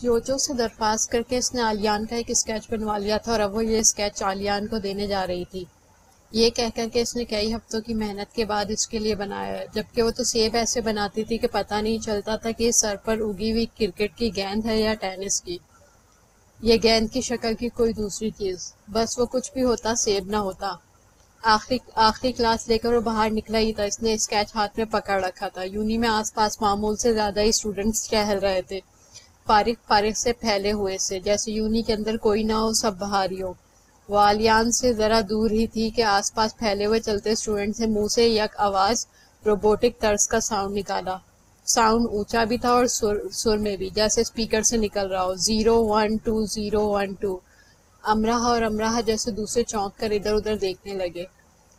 جوجو سے درخواست کر کے اس نے آلیان کا ایک اسکیچ بنوا لیا تھا اور اب وہ یہ اسکیچ آلیان کو دینے جا رہی تھی، یہ کہہ کر کہ اس نے کئی ہفتوں کی محنت کے بعد اس کے لیے بنایا ہے، جبکہ وہ تو سیب ایسے بناتی تھی کہ پتہ نہیں چلتا تھا کہ سر پر اگی ہوئی کرکٹ کی گیند ہے یا ٹینس کی، یہ گیند کی شکل کی کوئی دوسری چیز، بس وہ کچھ بھی ہوتا سیب نہ ہوتا۔ آخری کلاس لے کر وہ باہر نکلا ہی تھا، اس نے اسکیچ ہاتھ میں پکڑ رکھا تھا۔ یونی میں آس پاس معمول سے زیادہ ہی اسٹوڈنٹس ٹہل رہے تھے، فارغ سے پھیلے ہوئے سے، جیسے یونی کے اندر کوئی نہ ہو، سب باہر ہی ہو۔ وہ آلیان سے ذرا دور ہی تھی کہ آس پاس پھیلے ہوئے چلتے اسٹوڈنٹ سے منہ سے یک آواز روبوٹک طرز کا ساؤنڈ نکالا۔ ساؤنڈ اونچا بھی تھا اور سر میں بھی، جیسے اسپیکر سے نکل رہا ہو، 012 012۔ امراح اور امراح جیسے دوسرے چونک کر ادھر ادھر دیکھنے لگے۔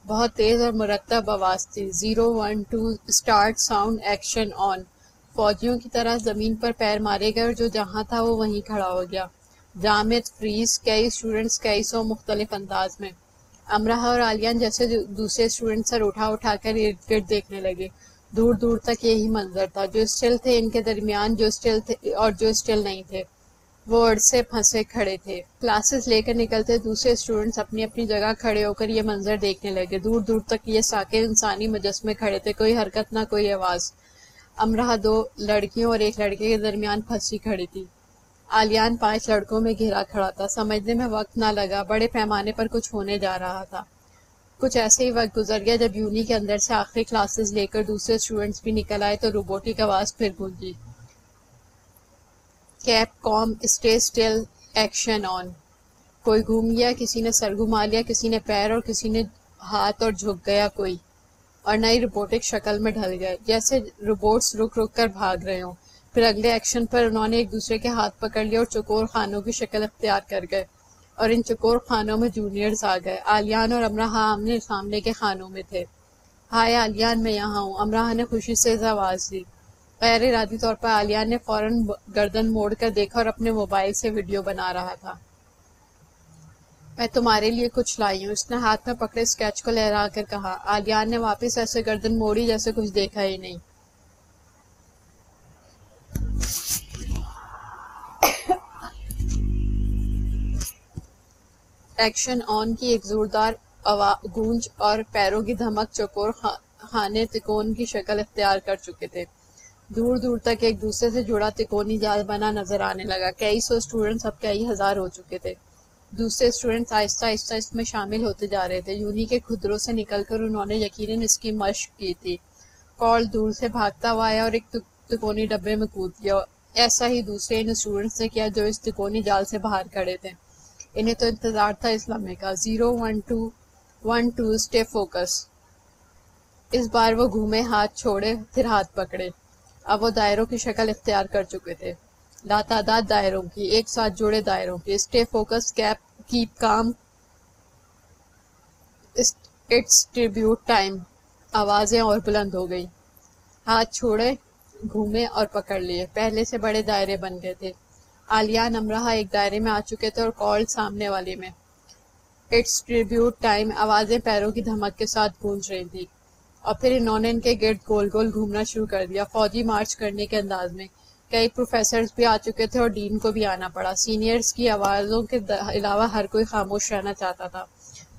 بہت تیز اور مرتب آواز تھی، 012 اسٹارٹ ساؤنڈ ایکشن آن۔ فوجیوں کی طرح زمین پر پیر مارے گئے اور جو جہاں تھا وہ وہیں کھڑا ہو گیا۔ جامد فریز، کئی اسٹوڈنٹس کئی سو مختلف انداز میں۔ امراح اور آلیان جیسے دوسرے اسٹوڈنٹ سر اٹھا کر ارد گرد دیکھنے لگے۔ دور دور تک یہی منظر تھا، جو اسٹل تھے ان کے درمیان، جو اسٹل تھے اور جو اسٹل نہیں تھے، وہ اڑ سے پھنسے کھڑے تھے۔ کلاسز لے کر نکلتے دوسرے اسٹوڈنٹس اپنی اپنی جگہ کھڑے ہو کر یہ منظر دیکھنے لگے۔ دور دور تک یہ ساکن انسانی مجسمے کھڑے تھے، کوئی حرکت نہ کوئی آواز۔ امراح 2 لڑکیوں اور 1 لڑکے کے درمیان پھنسی کھڑی تھی۔ آلیان 5 لڑکوں میں گھرا کھڑا تھا۔ سمجھنے میں وقت نہ لگا، بڑے پیمانے پر کچھ ہونے جا رہا تھا۔ کچھ ایسے ہی وقت گزر گیا جب یونی کے اندر سے آخری کلاسز لے کر دوسرے اسٹوڈنٹس بھی نکل آئے تو روبوٹک آواز پھر گونجی، cap com stay still action on. کوئی گھوم گیا، کسی نے سر گھما لیا، کسی نے پیر اور کسی نے ہاتھ، اور جھک گیا کوئی اور نئی روبوٹک شکل میں ڈھل گئے، جیسے روبوٹس رک رک کر بھاگ رہے ہوں۔ پھر اگلے ایکشن پر انہوں نے ایک دوسرے کے ہاتھ پکڑ لیا اور چکور خانوں کی شکل اختیار کر گئے، اور ان چکور خانوں میں جونیئرز آ گئے۔ آلیان اور امراح آمنے سامنے کے خانوں میں تھے۔ ہائے آلیان، میں یہاں ہوں، امراح نے خوشی سے آواز دی۔ غیر ارادی طور پر آلیان نے فوراً گردن موڑ کر دیکھا اور اپنے موبائل سے ویڈیو بنا رہا تھا۔ میں تمہارے لیے کچھ لائی ہوں، اس نے ہاتھ میں پکڑے اسکیچ کو لہرا کر کہا۔ آلیان نے واپس ایسے گردن موڑی جیسے کچھ دیکھا ہی نہیں۔ ایکشن آن کی ایک زوردار گونج اور پیروں کی دھمک چکور خانے تکون کی شکل اختیار کر چکے تھے۔ دور دور تک ایک دوسرے سے جڑا تکونی جال بنا نظر آنے لگا۔ کئی سو اسٹوڈنٹس اب کئی ہزار ہو چکے تھے۔ دوسرے اسٹوڈنٹس آہستہ آہستہ اس میں شامل ہوتے جا رہے تھے۔ یونی کے کھدروں سے نکل کر انہوں نے یقیناً اس کی مشق کی تھی۔ کال دور سے بھاگتا ہوا آیا اور ایک تکونی ڈبے میں کود گیا۔ ایسا ہی دوسرے ان اسٹوڈنٹس نے کیا جو اس تکونی جال سے باہر کھڑے تھے۔ انہیں تو انتظار تھا اس لمحے کا۔ 012 اسٹے فوکس۔ اس بار وہ گھومے، ہاتھ چھوڑے، پھر ہاتھ پکڑے۔ اب وہ دائروں کی شکل اختیار کر چکے تھے، لاتعداد دائروں کی، ایک ساتھ جڑے دائروں کی۔ Stay focus, keep calm, it's tribute time. آوازیں اور بلند ہو گئی۔ ہاتھ چھوڑے، گھومے اور پکڑ لیے۔ پہلے سے بڑے دائرے بن گئے تھے۔ آلیان امراح ایک دائرے میں آ چکے تھے اور کال سامنے والے میں۔ اٹس ٹریبیوٹ ٹائم، آوازیں پیروں کی دھمک کے ساتھ گونج رہی تھی، اور پھر انہوں نے ان کے گرد گول گول گھومنا شروع کر دیا، فوجی مارچ کرنے کے انداز میں۔ کئی پروفیسرز بھی آ چکے تھے اور ڈین کو بھی آنا پڑا۔ سینئرز کی آوازوں کے علاوہ ہر کوئی خاموش رہنا چاہتا تھا۔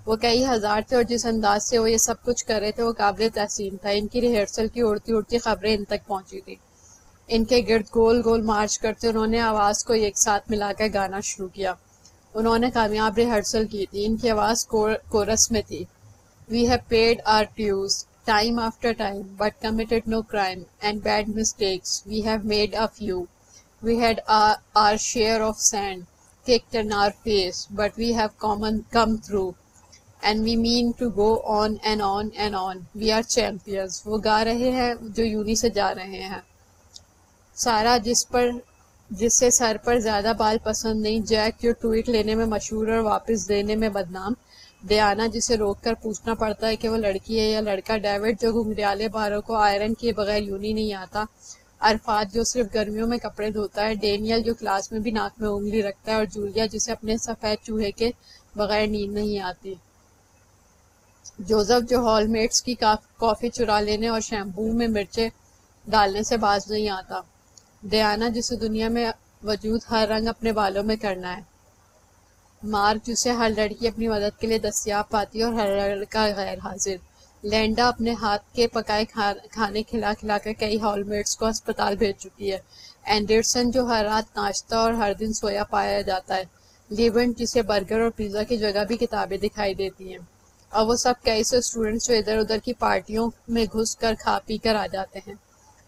وہ کئی ہزار تھے اور جس انداز سے وہ یہ سب کچھ کر رہے تھے وہ قابل تحسین تھا۔ ان کی ریہرسل کی اڑتی اڑتی خبریں ان تک پہنچی تھی۔ ان کے گرد گول گول مارچ کرتے انہوں نے آواز کو ایک ساتھ ملا کر گانا شروع کیا۔ انہوں نے کامیاب ریہرسل کی تھی۔ ان کی آواز کورس میں تھی۔ We have paid our dues, time after time, but committed no crime and bad mistakes. We have made a few. We had our share of sand kicked in our face, but we have come through. And we mean to go on and on and on. We are champions. وہ گا رہے ہیں جو uni سے جا رہے ہیں۔ سارا جس سے سر پر زیادہ بال پسند نہیں، جیک جو ٹویٹ لینے میں مشہور اور واپس دینے میں بدنام، ڈیانا جسے روک کر پوچھنا پڑتا ہے کہ وہ لڑکی ہے یا لڑکا، ڈیوڈ جو گھنگریالے باروں کو آئرن کیے بغیر یونی نہیں آتا، عرفات جو صرف گرمیوں میں کپڑے دھوتا ہے، ڈینیل جو کلاس میں بھی ناک میں انگلی رکھتا ہے، اور جولیا جسے اپنے سفید چوہے کے بغیر نیند نہیں آتی، جوزف جو ہال میٹس کی کافی چرا لینے اور شیمپو میں مرچیں ڈالنے سے باز نہیں آتا، ڈیانا جسے دنیا میں وجود ہر رنگ اپنے بالوں میں کرنا ہے. مارک جسے ہر لڑکی اپنی مدد کے لیے دستیاب پاتی ہے اور ہر لڑکا غیر حاضر. لینڈا اپنے ہاتھ کے پکائے کھانے کھلا کھلا کر کئی ہال میٹس کو ہسپتال بھیج چکی ہے. اینڈرسن جو ہر رات ناشتہ اور ہر دن سویا پایا جاتا ہے. لیونٹ جسے برگر اور پیزا کی جگہ بھی کتابیں دکھائی دیتی ہیں. اور وہ سب کئی سے اسٹوڈنٹس جو ادھر ادھر کی پارٹیوں میں گھس کر کھا پی کر آ جاتے ہیں،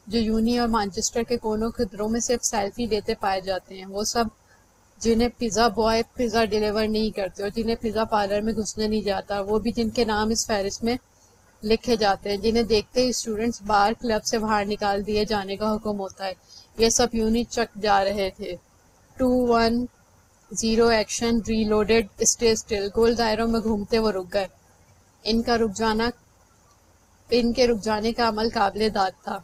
جو یونی اور مانچسٹر کے کونوں خدروں میں صرف سیلفی لیتے پائے جاتے ہیں. وہ سب جنہیں پیزا بوائے پیزا ڈیلیور نہیں کرتے اور جنہیں پیزا پارلر میں گھسنے نہیں جاتا، وہ بھی جن کے نام اس فہرست میں لکھے جاتے ہیں، جنہیں دیکھتے ہی اسٹوڈنٹس بار کلب سے باہر نکال دیے جانے کا حکم ہوتا ہے. یہ سب یونی چک جا رہے تھے. 2-1-0 ایکشن ری لوڈڈ اسٹے اسٹل. گول دائروں میں گھومتے وہ رک گئے. ان کے رک جانے کا عمل قابل داد تھا.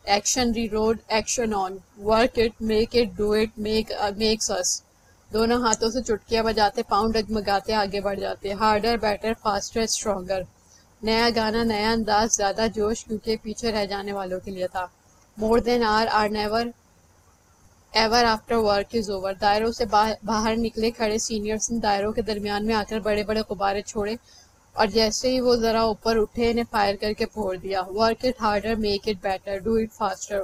Action reload, action on, work it, make it, do it, makes us. دونوں ہاتھوں سے چٹکیاں بجاتے، پاؤں ڈگمگاتے آگے بڑھ جاتے. Harder, better, faster, stronger. نیا گانا، نیا انداز، زیادہ جوش، کیونکہ پیچھے رہ جانے والوں کے لیے تھا. More than are never ever after work is over. دائروں سے باہر نکلے کھڑے سینئرز نے دائروں کے درمیان میں آ کر بڑے بڑے غبارے چھوڑے اور جیسے ہی وہ ذرا اوپر اٹھے انہیں فائر کر کے پھوڑ دیا. Work it harder, make it better, do it faster.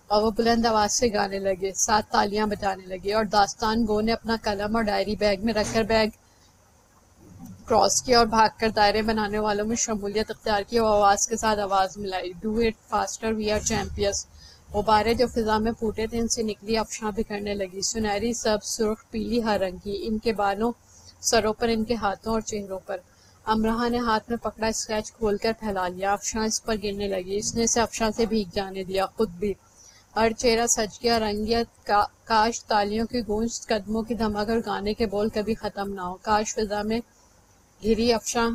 اور وہ بلند آواز سے گانے لگے، ساتھ تالیاں بجانے لگے. اور داستان گو نے اپنا قلم اور ڈائری بیگ میں رکھ کر بیگ کراس کیا اور بھاگ کر دائرے بنانے والوں میں شمولیت اختیار کی. وہ آواز کے ساتھ آواز ملائی، do it faster, we are champions. غبارے جو فضا میں پھوٹے تھے ان سے نکلی افشاں بکھرنے لگی، سنہری، سبز، سرخ، پیلی، ہر رنگ کی. ان کے بالوں، سروں پر، ان کے ہاتھوں اور چہروں پر. امرہ نے ہاتھ میں پکڑا اسکیچ کھول کر پھیلا لیا. افشاں اس پر گرنے لگی. اس نے اسے افشاں سے بھیگ جانے دیا، خود بھی. ہر چہرہ سج گیا، رنگیت. کاش تالیوں کی گونج، قدموں کی دھمک اور گانے کے بول کبھی ختم نہ ہو. کاش فضا میں گھری افشاں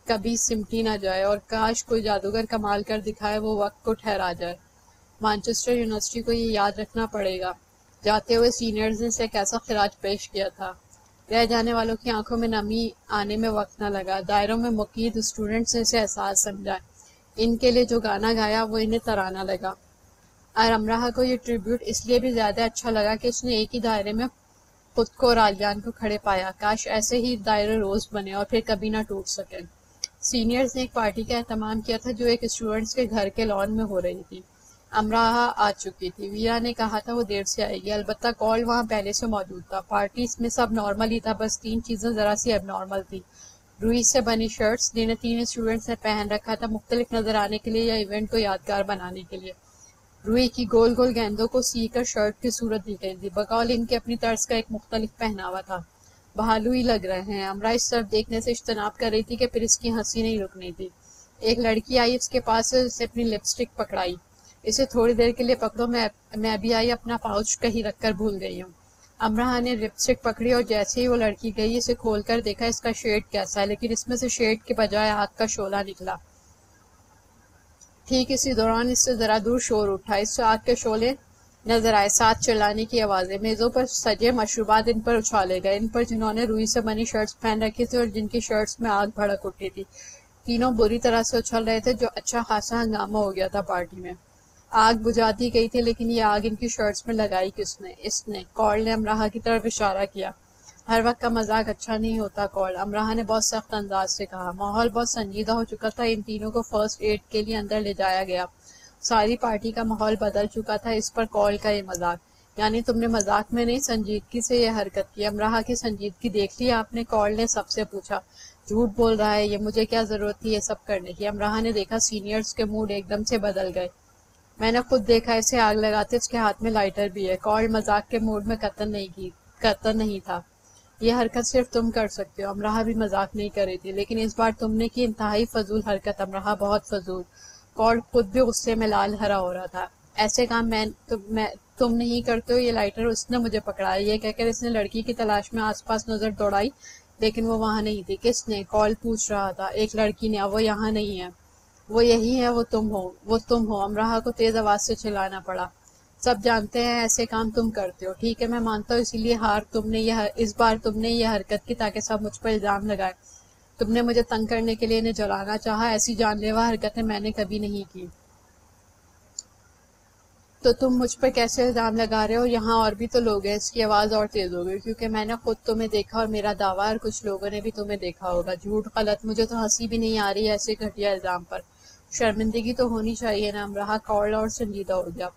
کبھی سمٹی نہ جائے، اور کاش کوئی جادوگر کمال کر دکھائے، وہ وقت کو ٹھہرا جائے. مانچسٹر یونیورسٹی کو یہ یاد رکھنا پڑے گا. جاتے ہوئے سینئرز نے اسے کیسا خراج پیش کیا تھا. رہ جانے والوں کی آنکھوں میں نمی آنے میں وقت نہ لگا. دائروں میں مقید اسٹوڈنٹس نے اسے احساس سمجھا. ان کے لیے جو گانا گایا وہ انہیں ترانہ لگا. اور امرہ کو یہ ٹریبیوٹ اس لیے بھی زیادہ اچھا لگا کہ اس نے ایک ہی دائرے میں خود کو اور آلیان کو کھڑے پایا. کاش ایسے ہی دائرے روز بنے اور پھر کبھی نہ ٹوٹ سکے. سینئرز نے ایک پارٹی کا اہتمام کیا تھا جو ایک اسٹوڈنٹس کے گھر کے لان میں ہو رہی تھی. امراہ آ چکی تھی. ویرا نے کہا تھا وہ دیر سے آئے گی. البتہ کال وہاں پہلے سے موجود تھا. پارٹی میں سب نارمل ہی تھا، بس 3 چیزیں ذرا سی اب نارمل تھی. روئی سے بنی شرٹس جنہیں 3 اسٹوڈنٹس نے پہن رکھا تھا، مختلف نظر آنے کے لیے یا ایونٹ کو یادگار بنانے کے لیے. روئی کی گول گول گیندوں کو سی کر شرٹ کی صورت دی گئی تھی. بقول ان کے اپنی طرز کا ایک مختلف پہناوا تھا. بھالو ہی لگ رہے ہیں. امرا اس طرف دیکھنے سے اجتناب کر رہی تھی کہ پھر اس کی ہنسی نہیں رکنی تھی. ایک لڑکی آئی اس کے پاس سے اسے اپنی لپسٹک پکڑائی. اسے تھوڑی دیر کے لیے پکڑو، میں بھی آئی، اپنا پاؤچ کہیں رکھ کر بھول گئی ہوں. امرہ نے لپسٹک پکڑی اور جیسے ہی وہ لڑکی گئی اسے کھول کر دیکھا. اس کا شیڈ کیسا ہے، لیکن اس میں سے شیڈ کے بجائے آگ کا شعلہ نکلا. ٹھیک اسی دوران اس سے ذرا دور شور اٹھا. اس سے آگ کے شعلے نظر آئے، ساتھ چلانے کی آوازیں. میزوں پر سجے مشروبات ان پر اچھالے گئے، ان پر جنہوں نے روئی سے بنی شرٹس پہن رکھی تھی اور جن کی شرٹس میں آگ بھڑک اٹھی تھی. تینوں بری طرح سے اچھل رہے تھے، جو اچھا خاصا ہنگامہ ہو گیا تھا پارٹی میں. آگ بجھا دی گئی تھی، لیکن یہ آگ ان کی شرٹس میں لگائی کس نے؟ اس نے. کارل نے امراہ کی طرف اشارہ کیا. ہر وقت کا مذاق اچھا نہیں ہوتا کارل، امراہ نے بہت سخت انداز سے کہا. ماحول بہت سنجیدہ ہو چکا تھا. ان تینوں کو فرسٹ ایڈ کے لیے اندر لے جایا گیا. ساری پارٹی کا ماحول بدل چکا تھا. اس پر کارل کا یہ مذاق. یعنی تم نے مذاق میں نہیں سنجیدگی سے یہ حرکت کی؟ امراہ کی سنجیدگی دیکھ لی آپ نے؟ کارل نے سب سے پوچھا. جھوٹ بول رہا ہے یہ، مجھے کیا ضرورت تھی یہ سب کرنے کی؟ امراہ نے دیکھا سینئرز کے موڈ ایک دم سے بدل گئے. میں نے خود دیکھا اسے آگ لگاتے، اس کے ہاتھ میں لائٹر بھی ہے. کارل مذاق کے موڈ میں قطعاً نہیں تھا. یہ حرکت صرف تم کر سکتے ہو. امراہ بھی مذاق نہیں کر رہی تھی، لیکن اس بار تم نے کی انتہائی فضول حرکت امراہ، بہت فضول. کارل خود بھی غصے میں لال ہرا ہو رہا تھا. ایسے کام تم نہیں کرتے ہو. یہ لائٹر اس نے مجھے پکڑایا. یہ کہہ کر اس نے لڑکی کی تلاش میں آس پاس نظر دوڑائی، لیکن وہ وہاں نہیں تھی. کس نے؟ کارل پوچھ رہا تھا. ایک لڑکی نے. وہ یہاں نہیں ہے. وہ یہی ہے. وہ تم ہو. امراہ کو تیز آواز سے چلانا پڑا. سب جانتے ہیں ایسے کام تم کرتے ہو. ٹھیک ہے میں مانتا ہوں، اسی لیے اس بار تم نے یہ حرکت کی تاکہ سب مجھ پر الزام لگائے. تم نے مجھے تنگ کرنے کے لیے انہیں جلانا چاہا. ایسی جان لیوا حرکتیں میں نے کبھی نہیں کی. تو تم مجھ پر کیسے الزام لگا رہے ہو؟ یہاں اور بھی تو لوگ ہیں۔ اس کی آواز اور تیز ہو گئی، کیونکہ میں نے خود تمہیں دیکھا اور میرا دعویٰ اور کچھ لوگوں نے بھی تمہیں دیکھا ہوگا۔ جھوٹ، غلط، مجھے تو ہنسی بھی نہیں آ رہی ایسے گھٹیا الزام پر۔ شرمندگی تو ہونی چاہیے نا۔ امراہ کال اور سنجیدہ ہو گیا۔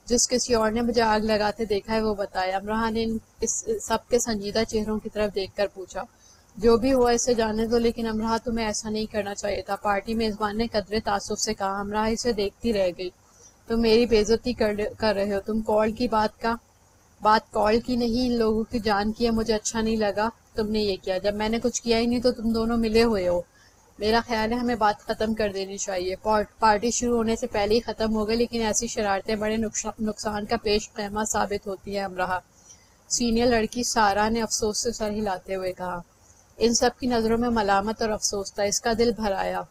جس کسی اور نے مجھے آگ لگاتے دیکھا ہے وہ بتائے۔ امراہ نے اس سب کے سنجیدہ چہروں کی طرف دیکھ کر پوچھا۔ جو بھی ہوا اسے جانے دو، لیکن امراہ تمہیں ایسا نہیں کرنا چاہیے تھا، پارٹی میزبان نے قدرے تعصب سے کہا۔ امراہ اسے دیکھتی رہ گئی۔ تم میری بے عزتی کر رہے ہو۔ تم کال کی بات کال کی نہیں، ان لوگوں کی جان کی ہے۔ مجھے اچھا نہیں لگا تم نے یہ کیا، جب میں نے کچھ کیا ہی نہیں تو تم دونوں ملے ہوئے ہو۔ میرا خیال ہے ہمیں بات ختم کر دینی چاہیے۔ پارٹی شروع ہونے سے پہلے ہی ختم ہو گئی، لیکن ایسی شرارتیں بڑے نقصان کا پیش خیمہ ثابت ہوتی ہیں۔ امراہ، سینئر لڑکی سارا نے افسوس سے سر ہلاتے ہوئے کہا۔ ان سب کی نظروں میں ملامت اور افسوس تھا۔ اس کا دل بھر آیا۔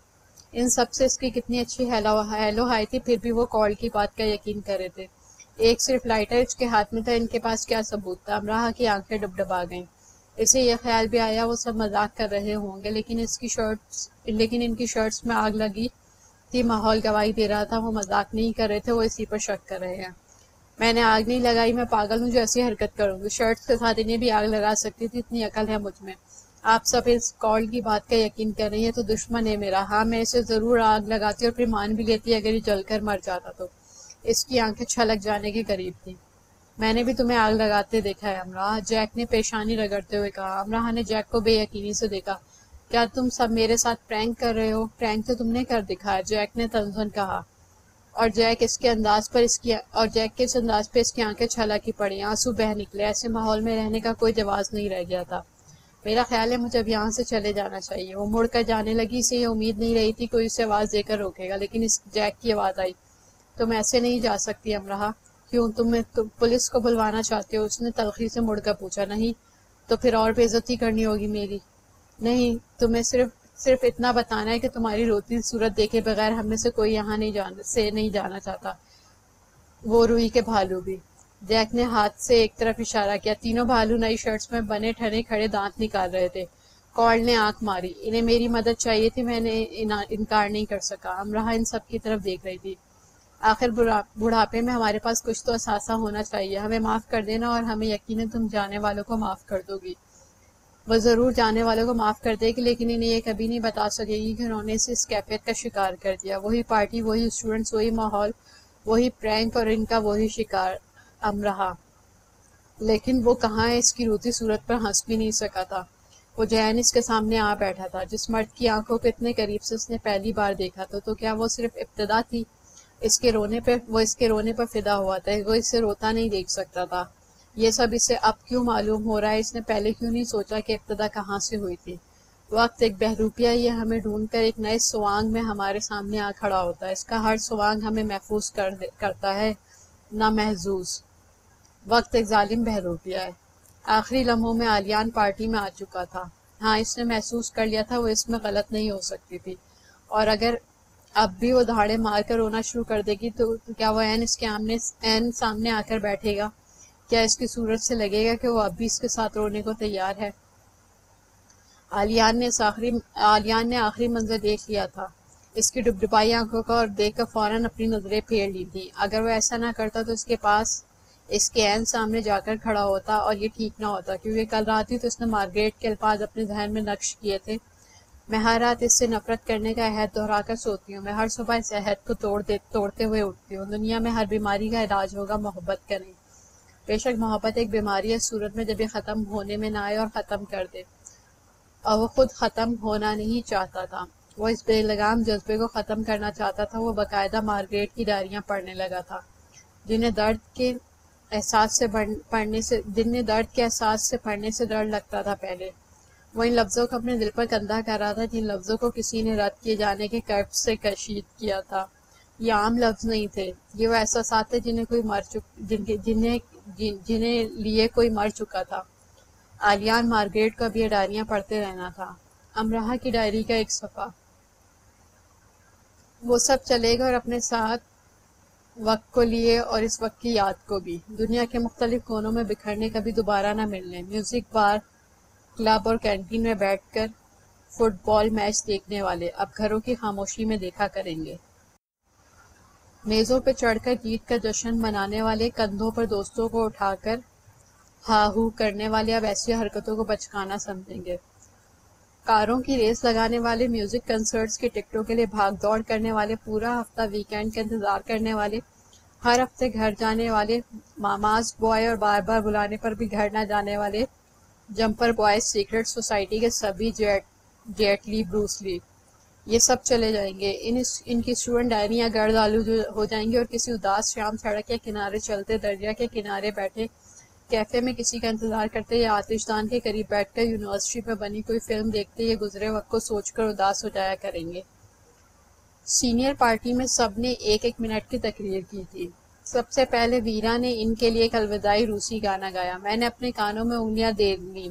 ان سب سے اس کی کتنی اچھی ہیلو ہائی تھی، پھر بھی وہ کال کی بات کا یقین کر رہے تھے۔ ایک صرف لائٹر اس کے ہاتھ میں تھا، ان کے پاس کیا ثبوت تھا؟ امراہ کی آنکھیں ڈبڈبا گئیں۔ اسے یہ خیال بھی آیا وہ سب مذاق کر رہے ہوں گے، لیکن ان کی شرٹس میں آگ لگی تھی، ماحول گواہی دے رہا تھا وہ مذاق نہیں کر رہے تھے، وہ اسی پر شک کر رہے ہیں۔ میں نے آگ نہیں لگائی، میں پاگل ہوں جو ایسی حرکت کروں گی؟ شرٹس کے ساتھ انہیں بھی آگ لگا سکتی تھی، اتنی عقل ہے مجھ میں۔ آپ سب اس کال کی بات کا یقین کر رہی ہیں تو دشمن ہے میرا۔ ہاں، میں اسے ضرور آگ لگاتی اور پھر مان بھی لیتی اگر یہ جل کر مر جاتا تو۔ اس کی آنکھیں چھلک جانے کے قریب تھیں۔ میں نے بھی تمہیں آگ لگاتے دیکھا ہے امراہ، جیک نے پیشانی رگڑتے ہوئے کہا۔ امراہ نے جیک کو بے یقینی سے دیکھا۔ کیا تم سب میرے ساتھ پرینک کر رہے ہو؟ پرینک تو تم نے کر دکھایا، جیک نے تنزن کہا۔ اور جیک کے اس انداز پہ اس کی آنکھیں چھلک ہی پڑی، آنسو بہہ نکلے۔ ایسے ماحول میں رہنے کا کوئی جواز نہیں رہ گیا تھا۔ میرا خیال ہے مجھے اب یہاں سے چلے جانا چاہیے۔ وہ مڑ کر جانے لگی، اسے یہ امید نہیں رہی تھی کوئی اسے آواز دے کر روکے گا، لیکن اس جیک کی آواز آئی۔ تم ایسے نہیں جا سکتی امراہ۔ کیوں؟ تم پولیس کو بلوانا چاہتے ہو؟ اس نے تلخی سے مڑ کر پوچھا۔ نہیں تو پھر اور بے عزتی کرنی ہوگی میری؟ نہیں، تمہیں صرف اتنا بتانا ہے کہ تمہاری روتی صورت دیکھے بغیر ہم میں سے کوئی یہاں نہیں جانا چاہتا، وہ روئی کے بھالو بھی۔ جیک نے ہاتھ سے ایک طرف اشارہ کیا۔ تینوں بھالو نئی شرٹس میں بنے ٹھنے کھڑے دانت نکال رہے تھے۔ کال نے آنکھ ماری۔ انہیں میری مدد چاہیے تھی، میں نے انکار نہیں کر سکا۔ امراہ ان سب کی طرف دیکھ رہی تھی۔ آخر بڑھاپے میں ہمارے پاس کچھ تو اثاثہ ہونا چاہیے۔ ہمیں معاف کر دینا اور ہمیں یقیناً تم جانے والوں کو معاف کر دو گی۔ وہ ضرور جانے والوں کو معاف کر دے گی، لیکن انہیں یہ کبھی نہیں بتا سکے گی کہ انہوں نے اسے اس کیفیت کا شکار کر دیا۔ وہی پارٹی، وہی اسٹوڈنٹس، وہی ماحول، وہی پرینک اور ان کا وہی شکار۔ امراہ، لیکن وہ کہاں ہے؟ اس کی روتی صورت پر ہنس بھی نہیں سکا تھا۔ وہ جین اس کے سامنے آ بیٹھا تھا، جس مرد کی آنکھوں کو اتنے قریب سے اس نے پہلی بار دیکھا تھا۔ تو کیا وہ صرف ابتدا تھی؟ اس کے رونے پر فدا ہوا تھا، وہ اسے روتا نہیں دیکھ سکتا تھا۔ یہ سب اسے اب کیوں معلوم ہو رہا ہے؟ اس نے پہلے کیوں نہیں سوچا کہ ابتدا کہاں سے ہوئی تھی؟ وقت ایک بہروپیہ یہ ہمیں ڈھونڈ کر ایک نئے سوانگ میں ہمارے سامنے آ کھڑا ہوتا ہے۔ اس کا ہر سوانگ ہمیں محفوظ کرتا ہے، نہ محظوظ۔ وقت ایک ظالم بہروپیہ ہے۔ آخری لمحوں میں آلیان پارٹی میں آ چکا تھا۔ ہاں، اس نے محسوس کر لیا تھا وہ اس میں غلط نہیں ہو سکتی تھی، اور اگر اب بھی وہ دھاڑے مار کر رونا شروع کر دے گی تو کیا وہ عین سامنے آ کر بیٹھے گا؟ کیا اس کی صورت سے لگے گا کہ وہ اب بھی اس کے ساتھ رونے کو تیار ہے؟ آلیان نے آخری منظر دیکھ لیا تھا، اس کی ڈبڈبائی آنکھوں کا، اور دیکھ کر فوراً اپنی نظریں پھیر لی تھیں۔ اگر وہ ایسا نہ کرتا تو اس کے عین سامنے جا کر کھڑا ہوتا، اور یہ ٹھیک نہ ہوتا، کیونکہ کل رات ہی تو اس نے مارگریٹ کے الفاظ اپنے ذہن میں نقش کیے تھے۔ میں ہر رات اس سے نفرت کرنے کا عہد دہرا کر سوتی ہوں، میں ہر صبح اس عہد کو توڑتے ہوئے اٹھتی ہوں۔ دنیا میں ہر بیماری کا علاج ہوگا، محبت کا نہیں۔ بے شک محبت ایک بیماری ہے، صورت میں جب یہ ختم ہونے میں نہ آئے اور ختم کر دے۔ اور وہ خود ختم ہونا نہیں چاہتا تھا، وہ اس بے لگام جذبے کو ختم کرنا چاہتا تھا۔ وہ باقاعدہ مارگریٹ کی ڈائریاں پڑھنے لگا تھا، جنہیں درد کے احساس سے پڑھنے سے ڈر لگتا تھا پہلے۔ وہ ان لفظوں کو اپنے دل پر کندھا کر رہا تھا، جن لفظوں کو کسی نے رد کیے جانے کے کرب سے کشید کیا تھا۔ یہ عام لفظ نہیں تھے، یہ وہ احساسات تھے جنہیں لیے کوئی مر چکا تھا۔ آلیان مارگریٹ کو اب یہ ڈائریاں پڑھتے رہنا تھا۔ امراہ کی ڈائری کا ایک صفحہ۔ وہ سب چلے گا، اور اپنے ساتھ وقت کو لیے اور اس وقت کی یاد کو بھی۔ دنیا کے مختلف کونوں میں بکھرنے، کبھی دوبارہ نہ ملنے۔ میوزک بار، کلب اور کینٹین میں بیٹھ کر فٹ بال میچ دیکھنے والے اب گھروں کی خاموشی میں دیکھا کریں گے۔ میزوں پہ چڑھ کر جیت کا جشن منانے والے، کندھوں پر دوستوں کو اٹھا کر ہا ہو کرنے والے اب ایسی حرکتوں کو بچکانا سمجھیں گے۔ کاروں کی ریس لگانے والے، میوزک کنسرٹس کی ٹکٹوں کے لیے بھاگ دوڑ کرنے والے، پورا ہفتہ ویکینڈ کا انتظار کرنے والے، ہر ہفتے گھر جانے والے، ماماز بوائے اور بار بار بلانے پر بھی گھر نہ جانے والے، جمپر بوائز، سیکرٹ سوسائٹی کے سبھی، جیٹ لی، بروس لی، یہ سب چلے جائیں گے۔ ان کی اسٹوڈنٹ ڈائریاں گرد آلود ہو جائیں گی اور کسی اداس شام سڑک کے کنارے چلتے، دریا کے کنارے بیٹھے، کیفے میں کسی کا انتظار کرتے یا آتش دان کے قریب بیٹھ کر یونیورسٹی میں بنی کوئی فلم دیکھتے یہ گزرے وقت کو سوچ کر اداس ہو جایا کریں گے۔ سینئر پارٹی میں سب نے ایک ایک منٹ کی تقریر کی تھی۔ سب سے پہلے ویرا نے ان کے لیے ایک الوداعی روسی گانا گایا۔ میں نے اپنے کانوں میں انگلیاں دے لیں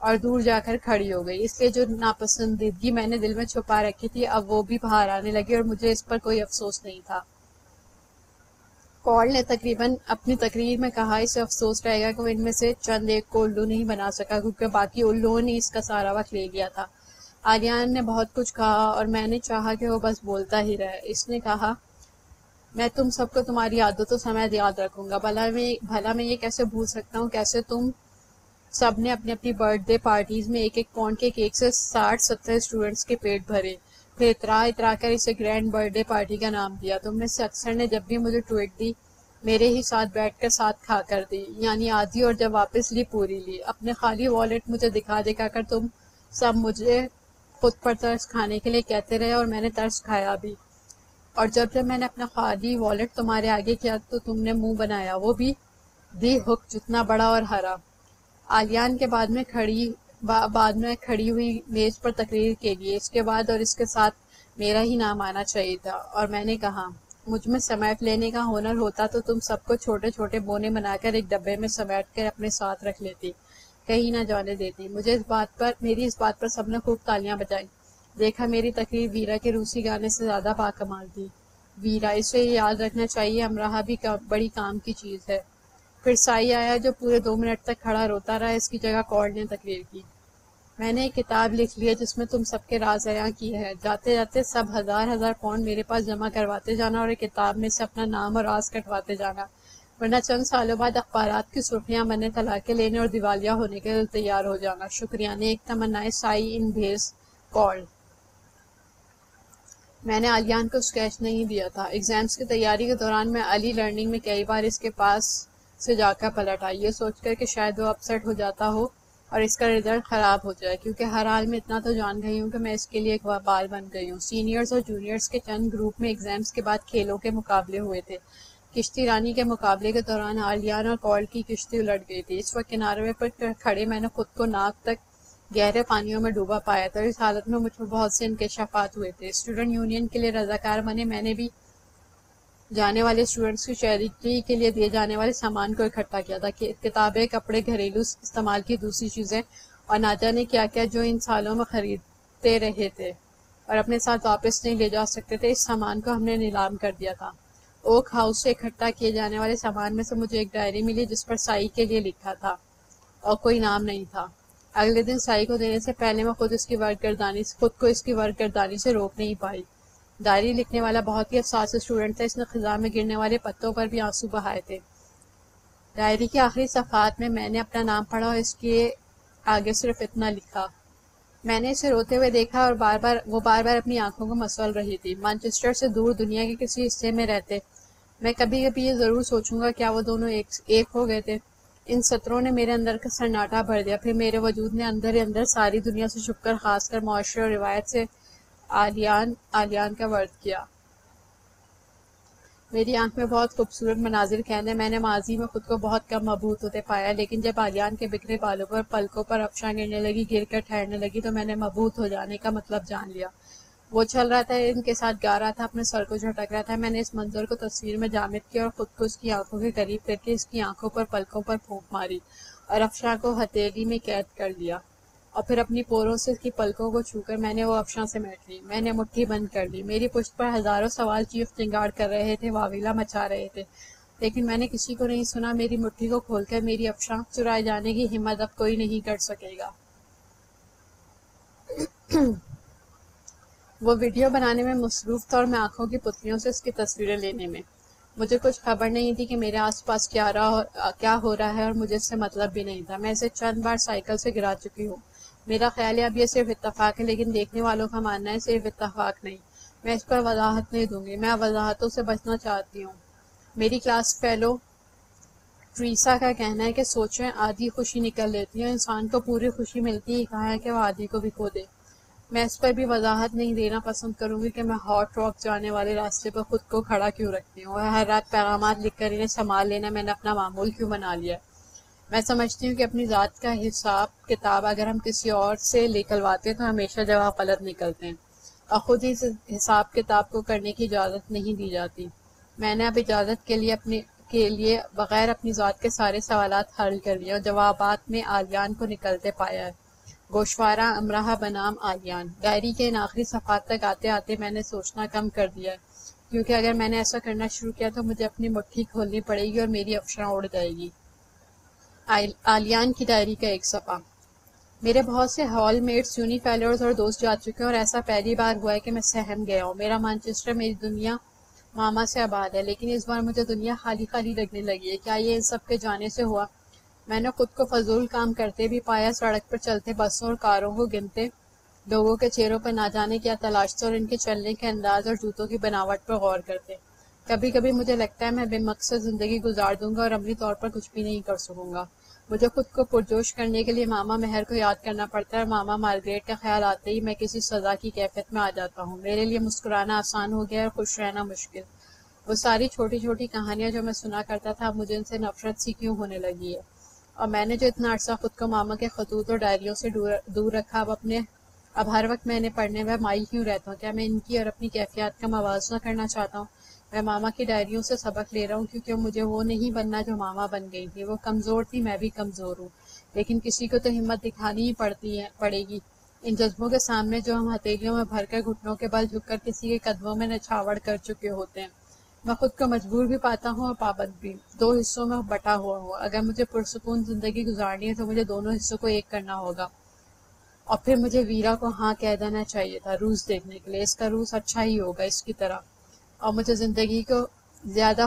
اور دور جا کر کھڑی ہو گئی، اس لیے جو ناپسندیدگی میں نے دل میں چھپا رکھی تھی اب وہ بھی باہر آنے لگی اور مجھے اس پر کوئی افسوس نہیں تھا۔ کال نے تقریباً اپنی تقریر میں کہا، اسے افسوس رہے گا کہ وہ ان میں سے چند ایک کو الو نہیں بنا سکا کیونکہ باقی الوؤں نے اس کا سارا وقت لے لیا تھا۔ آریان نے بہت کچھ کہا اور میں نے چاہا کہ وہ بس بولتا ہی رہے۔ اس نے کہا، میں تم سب کو تمہاری عادتوں سمیت یاد رکھوں گا، بھلا میں یہ کیسے بھول سکتا ہوں کیسے تم سب نے اپنی اپنی برتھ ڈے پارٹیز میں ایک ایک پاؤنڈ کے کیک سے 60-70 اسٹوڈنٹس کے پیٹ بھرے، پھر اترا کر اسے گرینڈ برتھ ڈے پارٹی کا نام دیا۔ تم میں سے اکثر نے جب بھی مجھے ٹویٹ دی میرے ہی ساتھ بیٹھ کر ساتھ کھا کر دی، یعنی آدھی، اور جب واپس لی پوری لی۔ اپنے خالی والیٹ مجھے دکھا دکھا کر تم سب مجھے خود پر ترس کھانے کے لیے کہتے رہے اور میں نے ترس کھایا بھی، اور جب میں نے اپنا خالی والیٹ تمہارے آگے کیا تو تم نے منہ بنایا، وہ بھی دی ہک جتنا بڑا اور ہرا۔ آلیان کے بعد میں کھڑی ہوئی میز پر تقریر کے لیے، اس کے بعد اور اس کے ساتھ میرا ہی نام آنا چاہیے تھا، اور میں نے کہا، مجھ میں سمیٹ لینے کا ہنر ہوتا تو تم سب کو چھوٹے چھوٹے بونے بنا کر ایک ڈبے میں سمیٹ کر اپنے ساتھ رکھ لیتی، کہیں نہ جانے دیتی۔ میری اس بات پر سب نے خوب تالیاں بجائیں۔ دیکھا میری تقریر ویرا کے روسی گانے سے زیادہ باکمال تھی۔ ویرا، اسے یہ یاد رکھنا چاہیے، امراہ بھی بڑی کام کی چیز ہے۔ پھر سائی آیا جو پورے 2 منٹ تک کھڑا روتا رہا، اس کی جگہ کال نے تقریر کی۔ میں نے ایک کتاب لکھ لی ہے جس میں تم سب کے راز عیاں کیے ہیں، جاتے جاتے سب 1000 پاؤنڈ میرے پاس جمع کرواتے جانا اور ایک کتاب میں سے اپنا نام اور راز کٹواتے جانا، ورنہ چند سالوں بعد اخبارات کی سرخیاں بننے، طلاقیں لینے اور دیوالیہ ہونے کے لیے تیار ہو جانا۔ شکریہ، نیک تمنائیں، سائی ان بھیس، کال۔ میں نے آلیان کو اسکیچ نہیں دیا تھا۔ ایگزامز کی تیاری کے دوران میں علی لرننگ میں کئی بار اس کے پاس سے جا کر پلٹ آئی، یہ سوچ کر کہ شاید وہ اپسیٹ ہو جاتا ہو اور اس کا رزلٹ خراب ہو جائے، کیونکہ ہر حال میں اتنا تو جان گئی ہوں کہ میں اس کے لیے ایک وبال بن گئی ہوں۔ سینئرز اور جونیئرز کے چند گروپ میں ایگزامز کے بعد کھیلوں کے مقابلے ہوئے تھے۔ کشتی رانی کے مقابلے کے دوران آلیان اور کال کی کشتی الٹ گئی تھی۔ اس وقت کنارے پر کھڑے میں نے خود کو ناک تک گہرے پانیوں میں ڈوبا پایا تھا، اس حالت میں مجھ پر بہت سے انکشافات ہوئے تھے۔ اسٹوڈنٹ یونین کے لیے رضاکار بنے، میں نے بھی جانے والے اسٹوڈنٹس کی چیریٹی کے لیے دیے جانے والے سامان کو اکٹھا کیا تھا، کتابیں، کپڑے، گھریلو استعمال کی دوسری چیزیں اور نہ جانے کیا کیا جو ان سالوں میں خریدتے رہے تھے اور اپنے ساتھ واپس نہیں لے جا سکتے تھے۔ اس سامان کو ہم نے نیلام کر دیا تھا۔ اوک ہاؤس سے اکٹھا کیے جانے والے سامان میں سے مجھے ایک ڈائری ملی جس پر سائی کے لیے لکھا تھا اور کوئی نام نہیں تھا۔ اگلے دن سائی کو دینے سے پہلے میں خود کو اس کی ورک گردانی سے روک نہیں پائی۔ ڈائری لکھنے والا بہت ہی حساس اسٹوڈنٹ تھا، اس نے خزاں میں گرنے والے پتوں پر بھی آنسو بہائے تھے۔ ڈائری کے آخری صفحات میں نے اپنا نام پڑھا اور اس کے آگے صرف اتنا لکھا۔ میں نے اسے روتے ہوئے دیکھا اور وہ بار بار اپنی آنکھوں کو مسول رہی تھی۔ مانچسٹر سے دور دنیا کے کسی حصے میں رہتے میں کبھی کبھی یہ ضرور سوچوں گا کیا وہ دونوں ایک ہو گئے تھے۔ ان سطروں نے میرے اندر کا سناٹا بھر دیا، پھر میرے وجود نے اندر ہی اندر ساری دنیا سے چھپ کر، خاص کر معاشرے اور روایت سے آلیان کا ورد کیا۔ میری آنکھ میں بہت خوبصورت مناظر قید ہیں۔ میں نے ماضی میں خود کو بہت کم مبہوت ہوتے پایا، لیکن جب آلیان کے بکھرے بالوں پر پلکوں پر افشاں گرنے لگی، گر کر ٹھہرنے لگی، تو میں نے مبہوت ہو جانے کا مطلب جان لیا۔ وہ چل رہا تھا، ان کے ساتھ گا رہا تھا، اپنے سر کو جھٹک رہا تھا۔ میں نے اس منظر کو تصویر میں جامد کیا اور خود کو اس کی آنکھوں کے قریب کر کے اس کی آنکھوں پر پلکوں پر پھونک ماری اور افشاں کو ہتھیلی میں قید کر لیا، اور پھر اپنی پوروں سے اس کی پلکوں کو چھو کر میں نے وہ افشاں سمیٹ لی۔ میں نے مٹھی بند کر لی۔ میری پشت پر ہزاروں سوال چیخ چنگاڑ کر رہے تھے، واویلا مچا رہے تھے، لیکن میں نے کسی کو نہیں سنا۔ میری مٹھی کو کھول کر میری افشاں چرائے جانے کی ہمت اب کوئی نہیں کر سکے گا۔ وہ ویڈیو بنانے میں مصروف تھا اور میں آنکھوں کی پتلیوں سے اس کی تصویریں لینے میں۔ مجھے کچھ خبر نہیں تھی کہ میرے آس پاس کیا ہو رہا ہے، اور مجھے اس سے مطلب بھی نہیں تھا۔ میں اسے چند بار سائیکل سے گرا چکی ہوں۔ میرا خیال ہے اب یہ صرف اتفاق ہے، لیکن دیکھنے والوں کا ماننا ہے صرف اتفاق نہیں۔ میں اس پر وضاحت نہیں دوں گی، میں وضاحتوں سے بچنا چاہتی ہوں۔ میری کلاس فیلو ٹریسا کا کہنا ہے کہ سوچیں آدھی خوشی نکل لیتی ہے، انسان کو پوری خوشی ملتی ہی کہاں ہے کہ وہ آدھی کو بھی کھو دے۔ میں اس پر بھی وضاحت نہیں دینا پسند کروں گی کہ میں ہاٹ راک جانے والے راستے پر خود کو کھڑا کیوں رکھتی ہوں، اور ہر رات پیغامات لکھ کر انہیں سنبھال لینا میں نے اپنا معمول کیوں بنا لیا۔ میں سمجھتی ہوں کہ اپنی ذات کا حساب کتاب اگر ہم کسی اور سے نکلواتے ہیں تو ہمیشہ جواب غلط نکلتے ہیں، اور خود ہی حساب کتاب کو کرنے کی اجازت نہیں دی جاتی۔ میں نے اب اجازت کے لیے بغیر اپنی ذات کے سارے سوالات حل کر لیے اور جوابات میں آلیان کو نکلتے پایا ہے۔ گوشوارہ امراہ بنام آلیان۔ ڈائری کے ان آخری صفحات تک آتے آتے میں نے سوچنا کم کر دیا ہے، کیونکہ اگر میں نے ایسا کرنا شروع کیا تو مجھے اپنی مٹھی کھولنی پڑے گی اور میری افشاں اڑ جائے گی۔ آلیان کی ڈائری کا ایک صفحہ۔ میرے بہت سے ہال میٹس، یونی فیلوز اور دوست جا چکے ہیں، اور ایسا پہلی بار ہوا ہے کہ میں سہم گیا ہوں۔ میرا مانچسٹر، میری دنیا ماما سے آباد ہے، لیکن اس بار مجھے دنیا خالی خالی لگنے لگی ہے۔ کیا یہ ان سب کے جانے سے ہوا؟ میں نے خود کو فضول کام کرتے بھی پایا، سڑک پر چلتے بسوں اور کاروں کو گنتے، لوگوں کے چہروں پر نہ جانے کیا تلاشتے اور ان کے چلنے کے انداز اور جوتوں کی بناوٹ پر غور کرتے۔ کبھی کبھی مجھے لگتا ہے میں بے مقصد زندگی گزار دوں گا اور عملی طور پر کچھ بھی نہیں کر سکوں گا۔ مجھے خود کو پرجوش کرنے کے لیے ماما مہر کو یاد کرنا پڑتا ہے، اور ماما مارگریٹ کا خیال آتے ہی میں کسی سزا کی کیفیت میں آ جاتا ہوں۔ میرے لیے مسکرانا آسان ہو گیا ہے اور خوش رہنا مشکل۔ وہ ساری چھوٹی چھوٹی کہانیاں جو میں سنا کرتا تھا، اب مجھے ان سے نفرت سی کیوں ہونے لگی ہے؟ اور میں نے جو اتنا عرصہ خود کو ماما کے خطوط اور ڈائریوں سے دور رکھا، اب ہر وقت میں انہیں پڑھنے میں مائل کیوں رہتا ہوں؟ کیا میں ان کی اور اپنی کیفیات کا موازنہ کرنا چاہتا ہوں؟ میں ماما کی ڈائریوں سے سبق لے رہا ہوں، کیونکہ مجھے وہ نہیں بننا جو ماما بن گئی تھی۔ وہ کمزور تھی، میں بھی کمزور ہوں، لیکن کسی کو تو ہمت دکھانی ہی پڑے گی۔ ان جذبوں کے سامنے جو ہم ہتھیلیوں میں بھر کر گھٹنوں کے بل جھک کر کسی کے قدموں میں نچھاور کر چکے ہوتے ہیں۔ میں خود کو مجبور بھی پاتا ہوں اور پابند بھی، دو حصوں میں بٹا ہوا ہوں۔ اگر مجھے پرسکون زندگی گزارنی ہے تو مجھے دونوں حصوں کو ایک کرنا ہوگا۔ اور پھر مجھے ویرا کو ہاں کہہ دینا چاہیے تھا روس دیکھنے کے لیے۔ اس کا روس اچھا ہی ہوگا اس کی طرح، اور مجھے زندگی کو زیادہ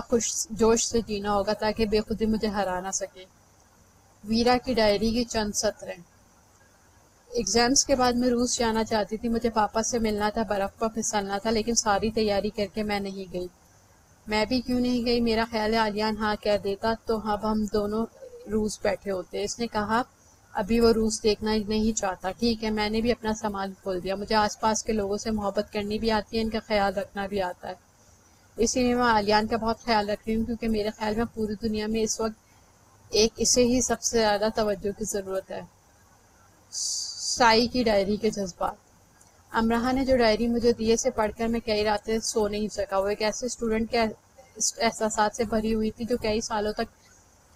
جوش سے جینا ہوگا تاکہ بے خودی مجھے ہرا نہ سکے۔ ویرا کی ڈائری کی چند سطریں۔ ایگزامز کے بعد میں روس جانا چاہتی تھی، مجھے پاپا سے ملنا تھا، برف پر پھسلنا تھا، لیکن ساری تیاری کر کے میں نہیں گئی۔ میں بھی کیوں نہیں گئی؟ میرا خیال ہے آلیان ہاں کہہ دیتا تو اب ہم دونوں روس بیٹھے ہوتے۔ اس نے کہا ابھی وہ روس دیکھنا نہیں چاہتا۔ ٹھیک ہے، میں نے بھی اپنا سامان کھول دیا۔ مجھے آس پاس کے لوگوں سے محبت کرنی بھی آتی ہے، ان کا خیال رکھنا بھی آتا ہے۔ اسی لیے میں آلیان کا بہت خیال رکھ رہی ہوں، کیونکہ میرے خیال میں پوری دنیا میں اس وقت اسے ہی سب سے زیادہ توجہ کی ضرورت ہے۔ سائی کی ڈائری کے جذبات۔ امراہ نے جو ڈائری مجھے دی اسے پڑھ کر میں کئی راتیں سو نہیں سکا۔ وہ ایک ایسے اسٹوڈنٹ کے احساسات سے بھری ہوئی تھی جو کئی سالوں تک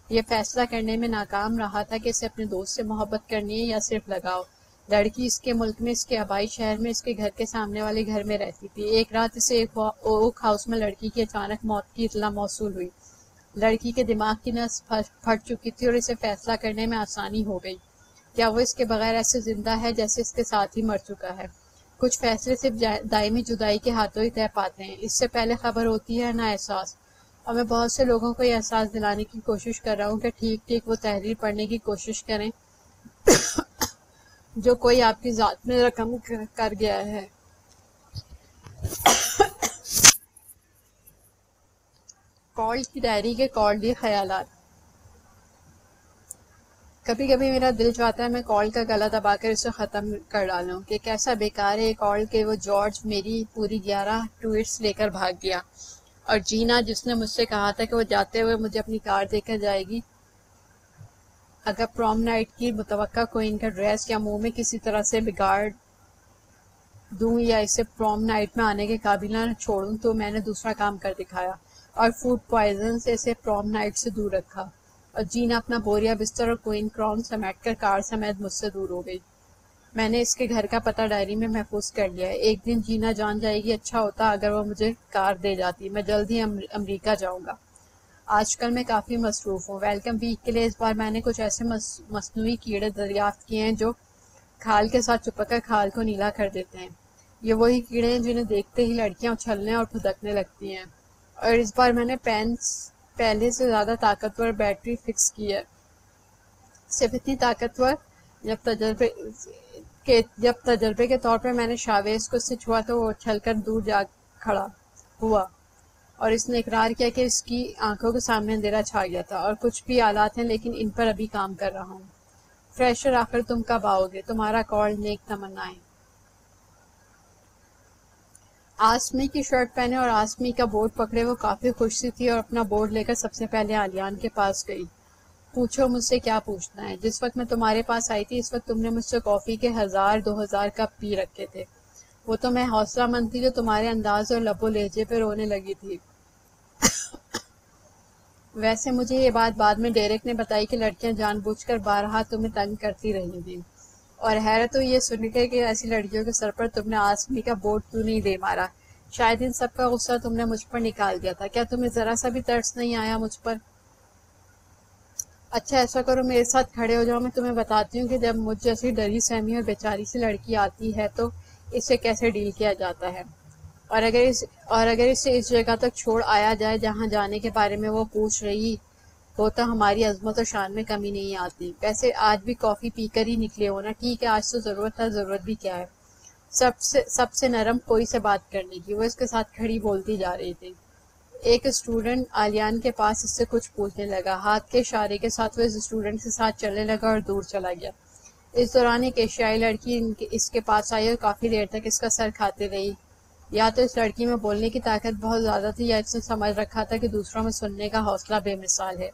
یہ فیصلہ کرنے میں ناکام رہا تھا کہ اسے اپنے دوست سے محبت کرنی ہے یا صرف لگاؤ۔ لڑکی اس کے ملک میں، اس کے آبائی شہر میں، اس کے گھر کے سامنے والے گھر میں رہتی تھی۔ ایک رات اسے ایک اوک ہاؤس میں لڑکی کی اچانک موت کی اطلاع موصول ہوئی۔ لڑکی کے دماغ کی نس پھٹ چکی تھی اور اسے فیصلہ کرنے میں آسانی ہو گئی۔ کیا وہ اس کے بغیر ایسے زندہ ہے جیسے اس کے ساتھ ہی مر چکا ہے؟ کچھ فیصلے صرف دائمی جدائی کے ہاتھوں ہی طے پاتے ہیں، اس سے پہلے خبر ہوتی ہے نہ احساس۔ اور میں بہت سے لوگوں کو یہ احساس دلانے کی کوشش کر رہا ہوں کہ ٹھیک وہ تحریر پڑھنے کی کوشش کریں جو کوئی آپ کی ذات میں رقم کر گیا ہے۔ کال کی ڈائری کے کالڈی خیالات۔ کبھی کبھی میرا دل چاہتا ہے میں کال کا گلا دبا کر اسے ختم کر ڈالوں کہ کیسا بیکار ہے کال کہ وہ جارج میری پوری 11 ٹویٹس لے کر بھاگ گیا، اور جینا جس نے مجھ سے کہا تھا کہ وہ جاتے ہوئے مجھے اپنی کار دے کر جائے گی اگر پروم نائٹ کی متوقع کوئین کا ڈریس یا منہ میں کسی طرح سے بگاڑ دوں یا اسے پروم نائٹ میں آنے کے قابل نہ چھوڑوں تو میں نے دوسرا کام کر دکھایا اور فوڈ پوائزن سے اسے پروم نائٹ سے دور رکھا، اور جینا اپنا بوریا بستر اور کوئین کراؤن سمیٹ کر کار سمیت مجھ سے دور ہو گئی۔ میں نے اس کے گھر کا پتہ ڈائری میں محفوظ کر لیا ہے۔ ایک دن جینا جان جائے گی، اچھا ہوتا اگر وہ مجھے کار دے جاتی۔ میں جلد ہی امریکہ جاؤں گا۔ آج کل میں کافی مصروف ہوں۔ ویلکم ویک کے لیے اس بار میں نے کچھ ایسے مصنوعی کیڑے دریافت کیے ہیں جو کھال کے ساتھ چپک کر کھال کو نیلا کر دیتے ہیں۔ یہ وہی کیڑے ہیں جنہیں دیکھتے ہی لڑکیاں اچھلنے اور پھدکنے لگتی ہیں، اور اس بار میں نے پہلے سے زیادہ طاقتور بیٹری فکس کی ہے، صرف اتنی طاقتور جب تجربے کے طور پر میں نے شاویز کو اس سے چھوا تو وہ اچھل کر دور جا کھڑا ہوا اور اس نے اقرار کیا کہ اس کی آنکھوں کے سامنے اندھیرا چھا گیا تھا، اور کچھ بھی آلات ہیں لیکن ان پر ابھی کام کر رہا ہوں۔ فریشر آخر تم کب آؤ گے؟ تمہارا کال، نیک تمنائیں۔ آسمی کی شرٹ پہنے اور آسمی کا بورڈ پکڑے وہ کافی خوش سی تھی اور اپنا بورڈ لے کر سب سے پہلے عالیان کے پاس گئی۔ پوچھو مجھ سے کیا پوچھنا ہے؟ جس وقت میں تمہارے پاس آئی تھی اس وقت تم نے مجھ سے کافی کے 1000-2000 کپ پی رکھے تھے۔ وہ تو میں حوصلہ مند تھی جو تمہارے انداز اور لب و لہجے پہ رونے لگی تھی۔ ویسے مجھے یہ بات بعد میں ڈیرک نے بتائی کہ لڑکیاں جان بوجھ کر بارہا تمہیں تنگ کرتی رہی تھیں، اور حیرت ہوئی یہ سن کے کہ ایسی لڑکیوں کے سر پر تم نے آسمی کا بورڈ کیوں نہیں دے مارا۔ شاید ان سب کا غصہ تم نے مجھ پر نکال دیا تھا۔ کیا تمہیں ذرا سا بھی ترس نہیں آیا مجھ پر؟ اچھا ایسا کرو میرے ساتھ کھڑے ہو جاؤ، میں تمہیں بتاتی ہوں کہ جب مجھ جیسی ڈری سہمی اور بیچاری سی لڑکی آتی ہے تو اس سے کیسے ڈیل کیا جاتا ہے، اور اگر اسے اس جگہ تک چھوڑ آیا جائے جہاں جانے کے بارے میں وہ پوچھ رہی ہو تو ہماری عظمت و شان میں کمی نہیں آتی۔ ویسے آج بھی کافی پی کر ہی نکلے ہو نا؟ ٹھیک ہے، آج تو ضرورت ہے، ضرورت بھی کیا ہے، سب سے نرم کوئی سے بات کرنے کی۔ وہ اس کے ساتھ کھڑی بولتی جا رہی تھی۔ ایک اسٹوڈنٹ عالیان کے پاس اس سے کچھ پوچھنے لگا، ہاتھ کے اشارے کے ساتھ وہ اس اسٹوڈنٹ کے ساتھ چلنے لگا اور دور چلا گیا۔ اس دوران ایک ایشیائی لڑکی اس کے پاس آئی اور کافی دیر تک اس کا سر کھاتے رہی۔ یا تو اس لڑکی میں بولنے کی طاقت بہت زیادہ تھی یا اس نے سمجھ رکھا تھا کہ دوسروں میں سننے کا حوصلہ بے مثال ہے۔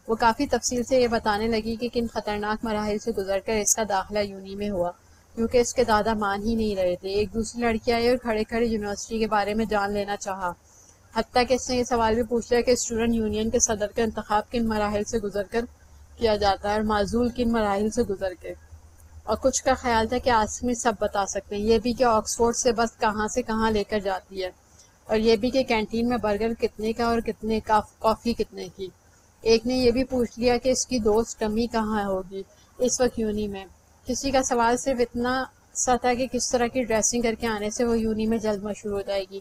وہ کافی تفصیل سے یہ بتانے لگی کہ کن خطرناک مراحل سے گزر کر اس کا داخلہ یونی میں ہوا، کیونکہ اس کے دادا مان ہی نہیں رہے تھے۔ ایک دوسری لڑکی آئی اور کھڑے کھڑے یونیورسٹی کے بارے میں جان لینا چاہا، حتیٰ کہ اس نے یہ سوال بھی پوچھ لیا کہ اسٹوڈنٹ یونین کے صدر کا انتخاب کن مراحل سے گزر کر کیا جاتا ہے اور معزول کن مراحل سے گزر کے۔ اور کچھ کا خیال تھا کہ آسمی سب بتا سکتے ہیں، یہ بھی کہ آکسفورڈ سے بس کہاں سے کہاں لے کر جاتی ہے، اور یہ بھی کہ کینٹین میں برگر کتنے کا اور کتنے کا کافی کتنے کی۔ ایک نے یہ بھی پوچھ لیا کہ اس کی دوست ٹمی کہاں ہوگی اس وقت یونی میں۔ کسی کا سوال صرف اتنا سا تھا کہ کس طرح کی ڈریسنگ کر کے آنے سے وہ یونی میں جلد مشہور ہو جائے گی۔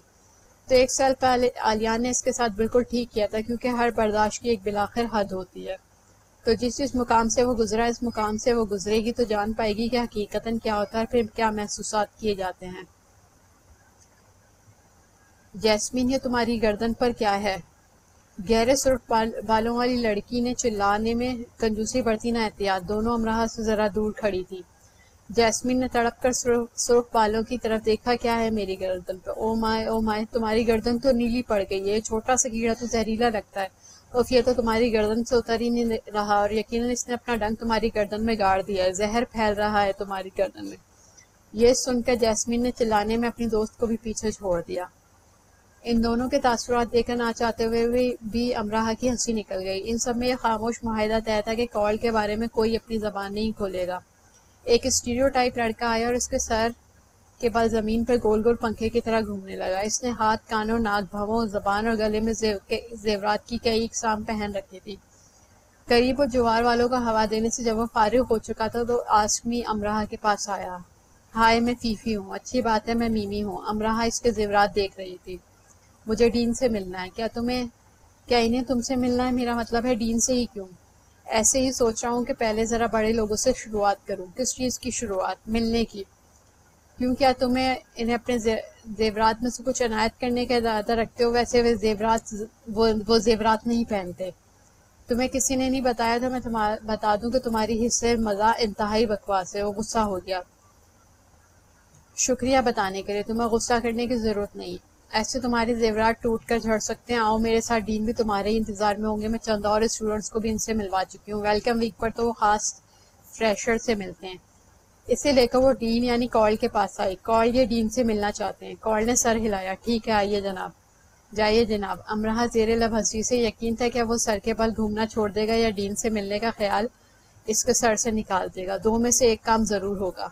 تو ایک سال پہلے عالیان نے اس کے ساتھ بالکل ٹھیک کیا تھا، کیونکہ ہر برداشت کی ایک بلاخر حد ہوتی ہے۔ تو جس مقام سے وہ گزرا اس مقام سے وہ گزرے گی تو جان پائے گی کہ حقیقتاً کیا ہوتا ہے، پھر کیا محسوسات کیے جاتے ہیں۔ جیسمین، یہ تمہاری گردن پر کیا ہے؟ گہرے سرخ بالوں والی لڑکی نے چلانے میں کنجوسی برتی نہ احتیاط، دونوں امراہ سے ذرا دور کھڑی تھی۔ جیسمین نے تڑپ کر سرخ بالوں کی طرف دیکھا۔ کیا ہے میری گردن پہ؟ او مائے، تمہاری گردن تو نیلی پڑ گئی ہے، چھوٹا سا کیڑا تو زہریلا لگتا ہے۔ اف، یہ تو تمہاری گردن سے اتر ہی نہیں رہا، اور یقیناً اس نے اپنا ڈنک تمہاری گردن میں گاڑ دیا ہے، زہر پھیل رہا ہے تمہاری گردن میں۔ یہ سن کر جیسمین نے چلانے میں اپنی دوست کو بھی پیچھے چھوڑ دیا۔ ان دونوں کے تاثرات دیکھ کر نہ چاہتے ہوئے بھی امراہ کی ہنسی نکل گئی۔ ان سب میں یہ خاموش معاہدہ طے تھا کہ کال کے بارے میں کوئی اپنی زبان نہیں کھولے گا۔ ایک اسٹیریو ٹائپ لڑکا آیا اور اس کے سر کے بال زمین پر گول گول پنکھے کی طرح گھومنے لگا۔ اس نے ہاتھ، کانوں، ناک، بھووں، زبان اور گلے میں زیورات کی کئی اقسام پہن رکھی تھی۔ قریب وہ جوار والوں کو ہوا دینے سے جب وہ فارغ ہو چکا تھا تو آسمی امراہ کے پاس آیا۔ ہائے، میں فیفی ہوں۔ اچھی بات ہے، میں میمی ہوں۔ امراہ اس کے زیورات دیکھ رہی تھی۔ مجھے ڈین سے ملنا ہے۔ کیا انہیں تم سے ملنا ہے؟ میرا مطلب ہے ڈین سے ہی کیوں؟ ایسے ہی سوچ رہا ہوں کہ پہلے ذرا بڑے لوگوں سے شروعات کروں۔ کس چیز کی شروعات؟ ملنے کی۔ کیوں، کیا تمہیں انہیں اپنے زیورات میں سے کچھ عنایت کرنے کا ارادہ رکھتے ہو؟ ویسے وہ زیورات نہیں پہنتے۔ تمہیں کسی نے نہیں بتایا تو میں بتا دوں کہ تمہاری حصے مزہ انتہائی بکواس ہے۔ وہ غصہ ہو گیا۔ شکریہ بتانے کے لیے، تمہیں غصہ کرنے کی ضرورت نہیں۔ ایسے تمہارے زیورات ٹوٹ کر جھڑ سکتے ہیں۔ آؤ میرے ساتھ، ڈین بھی تمہارے ہی انتظار میں ہوں گے۔ میں چند اور اسٹوڈنٹس کو بھی ان سے ملوا چکی ہوں۔ ویلکم ویک پر تو وہ خاص فریشر سے ملتے ہیں۔ اسے لے کر وہ ڈین یعنی کال کے پاس آئی۔ کال، یہ ڈین سے ملنا چاہتے ہیں۔ کال نے سر ہلایا۔ ٹھیک ہے، آئیے جناب۔ جائیے جناب۔ امراہ زیر لب ہنسی سے یقین تھا کہ وہ سر کے بل گھومنا چھوڑ دے گا یا ڈین سے ملنے کا خیال اس کے سر سے نکال دے گا۔ دو میں سے ایک کام ضرور ہوگا۔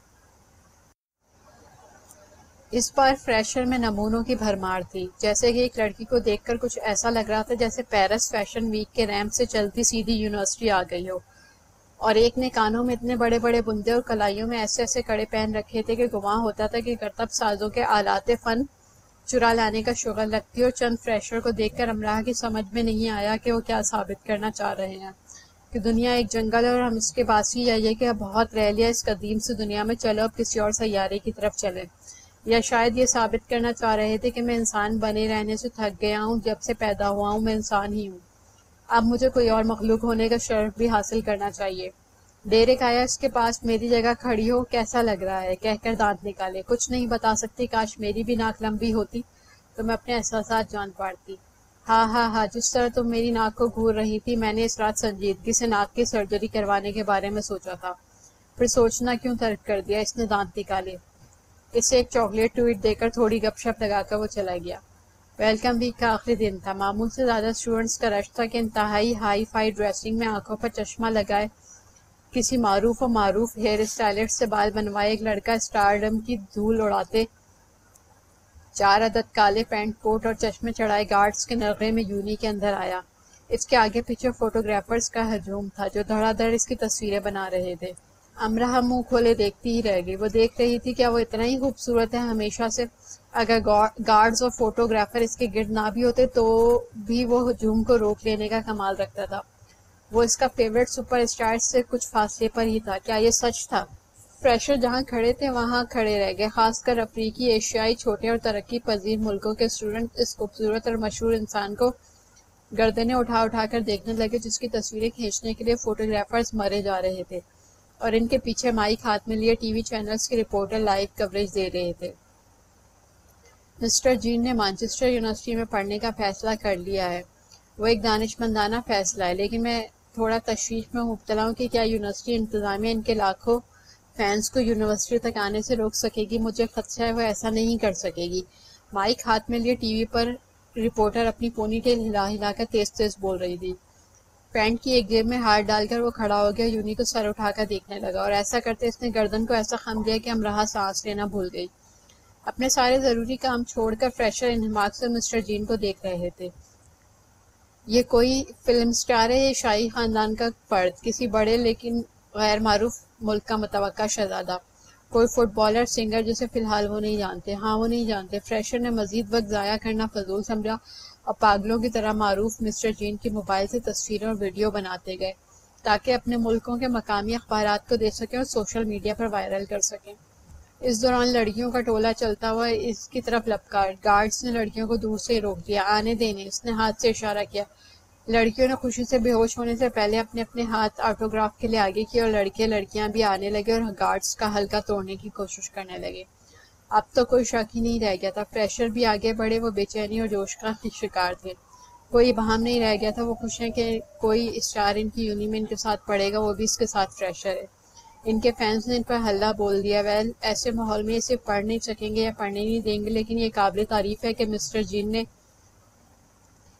اس بار فریشر میں نمونوں کی بھرمار تھی، جیسے کہ ایک لڑکی کو دیکھ کر کچھ ایسا لگ رہا تھا جیسے پیرس فیشن ویک کے ریمپ سے چلتی سیدھی یونیورسٹی آ گئی ہو۔ اور ایک نے کانوں میں اتنے بڑے بڑے بندے اور کلائیوں میں ایسے ایسے کڑے پہن رکھے تھے کہ گمان ہوتا تھا کہ کرتب سازوں کے آلات فن چرا لانے کا شغل رکھتی اور چند فریشر کو دیکھ کر امراہ کی سمجھ میں نہیں آیا کہ وہ کیا ثابت کرنا چاہ رہے ہیں کہ دنیا ایک جنگل ہے اور ہم اس کے باسی یا یہ کہ اب بہت رہ لیا اس قدیم سے دنیا میں، چلو اب کسی اور سیارے کی طرف چلیں، یا شاید یہ ثابت کرنا چاہ رہے تھے کہ میں انسان بنے رہنے سے تھک گیا ہوں، جب سے پیدا ہوا ہوں میں انسان ہی ہوں، اب مجھے کوئی اور مخلوق ہونے کا شرف بھی حاصل کرنا چاہیے۔ ڈیرک آیا اس کے پاس، میری جگہ کھڑی ہو، کیسا لگ رہا ہے، کہہ کر دانت نکالے۔ کچھ نہیں بتا سکتی، کاش میری بھی ناک لمبی ہوتی تو میں اپنے احساسات جان پاتی۔ ہاں ہاں ہاں، جس طرح تم میری ناک کو گھور رہی تھی، میں نے اس رات سنجیدگی سے ناک کی سرجری کروانے کے بارے میں سوچا تھا، پھر سوچنا کیوں ترک کر دیا۔ اس نے دانت نکالے، اسے ایک چاکلیٹ ٹویٹ دے کر تھوڑی گپ شپ لگا کر وہ چلا گیا۔ ویلکم ویک کا آخری دن تھا۔ معمول سے زیادہ اسٹوڈنٹس کا رش تھا کہ انتہائی ہائی فائی ڈریسنگ میں آنکھوں پر چشمہ لگائے کسی معروف و معروف ہیئر اسٹائلسٹ سے بال بنوائے ایک لڑکا اسٹارڈم کی دھول اڑاتے 4 عدد کالے پینٹ کوٹ اور چشمے چڑھائے گارڈز کے نغمے میں یونی کے اندر آیا۔ اس کے آگے پیچھے فوٹوگرافرز کا ہجوم تھا جو دھڑا دھڑ اس کی تصویریں بنا رہے تھے۔ امراہ منہ کھولے دیکھتی ہی رہ گئی۔ وہ دیکھ رہی تھی کیا وہ اتنا ہی خوبصورت ہے ہمیشہ سے؟ اگر گارڈز اور فوٹوگرافر اس کے گرد نہ بھی ہوتے تو بھی وہ ہجوم کو روک لینے کا کمال رکھتا تھا۔ وہ اس کا فیورٹ سپر اسٹار سے کچھ فاصلے پر ہی تھا۔ کیا یہ سچ تھا؟ فریشر جہاں کھڑے تھے وہاں کھڑے رہ گئے، خاص کر افریقی، ایشیائی، چھوٹے اور ترقی پذیر ملکوں کے اسٹوڈنٹ اس خوبصورت اور مشہور انسان کو گردنیں اٹھا اٹھا کر دیکھنے لگے جس کی تصویریں کھینچنے کے لیے فوٹوگرافرز مرے جا رہے تھے، اور ان کے پیچھے مائک ہاتھ میں لیے ٹی وی چینلز کے رپورٹر لائیو کوریج دے رہے تھے۔ مسٹر جین نے مانچسٹر یونیورسٹی میں پڑھنے کا فیصلہ کر لیا ہے۔ وہ ایک دانشمندانہ فیصلہ ہے، لیکن میں تھوڑا تشویش میں مبتلا ہوں کہ کیا یونیورسٹی انتظامیہ ان کے لاکھوں فینس کو یونیورسٹی تک آنے سے روک سکے گی؟ مجھے خدشہ ہے وہ ایسا نہیں کر سکے گی۔ مائک ہاتھ میں لیے ٹی وی پر رپورٹر اپنی پونی ٹیل ہلا ہلا کر تیز تیز بول رہی تھی۔ پینٹ کی ایک جیب میں ہاتھ ڈال کر وہ کھڑا ہو گیا، یونی کو سر اٹھا کر دیکھنے لگا، اور ایسا کرتے اس نے گردن کو ایسا خم دیا کہ امراہ سانس لینا بھول گئی۔ اپنے سارے ضروری کام چھوڑ کر فریشر انہماک سے مسٹر جین کو دیکھ رہے تھے۔ یہ کوئی فلم سٹار ہے یا شاہی خاندان کا فرد، کسی بڑے لیکن غیر معروف ملک کا متوقع شہزادہ، کوئی فٹ بالر، سنگر جسے فی الحال وہ نہیں جانتے؟ ہاں وہ نہیں جانتے۔ فریشر نے مزید وقت ضائع کرنا فضول سمجھا اور پاگلوں کی طرح معروف مسٹر جین کی موبائل سے تصویریں اور ویڈیو بناتے گئے تاکہ اپنے ملکوں کے مقامی اخبارات کو دے سکیں اور سوشل میڈیا پر وائرل کر سکیں۔ اس دوران لڑکیوں کا ٹولہ چلتا ہوا اس کی طرف لپکا۔ گارڈز نے لڑکیوں کو دور سے روک دیا۔ آنے دینے، اس نے ہاتھ سے اشارہ کیا۔ لڑکیوں نے خوشی سے بے ہوش ہونے سے پہلے اپنے اپنے ہاتھ آٹوگراف کے لیے آگے کیے، اور لڑکے لڑکیاں بھی آنے لگے اور گارڈز کا حلقہ توڑنے کی کوشش کرنے لگے۔ اب تو کوئی شک ہی نہیں رہ گیا تھا، فریشر بھی آگے بڑھے، وہ بے چینی اور جوش کا شکار تھے۔ کوئی ابہام نہیں رہ گیا تھا، وہ خوش ہیں کہ کوئی اسٹار ان کی یونی میں ان کے ساتھ پڑھے گا، وہ بھی اس کے ساتھ فریشر ہے۔ ان کے فینس نے ان پر ہلہ بول دیا۔ ویل، ایسے ماحول میں یہ صرف پڑھ نہیں سکیں گے یا پڑھنے نہیں دیں گے، لیکن یہ قابل تعریف ہے کہ مسٹر جین نے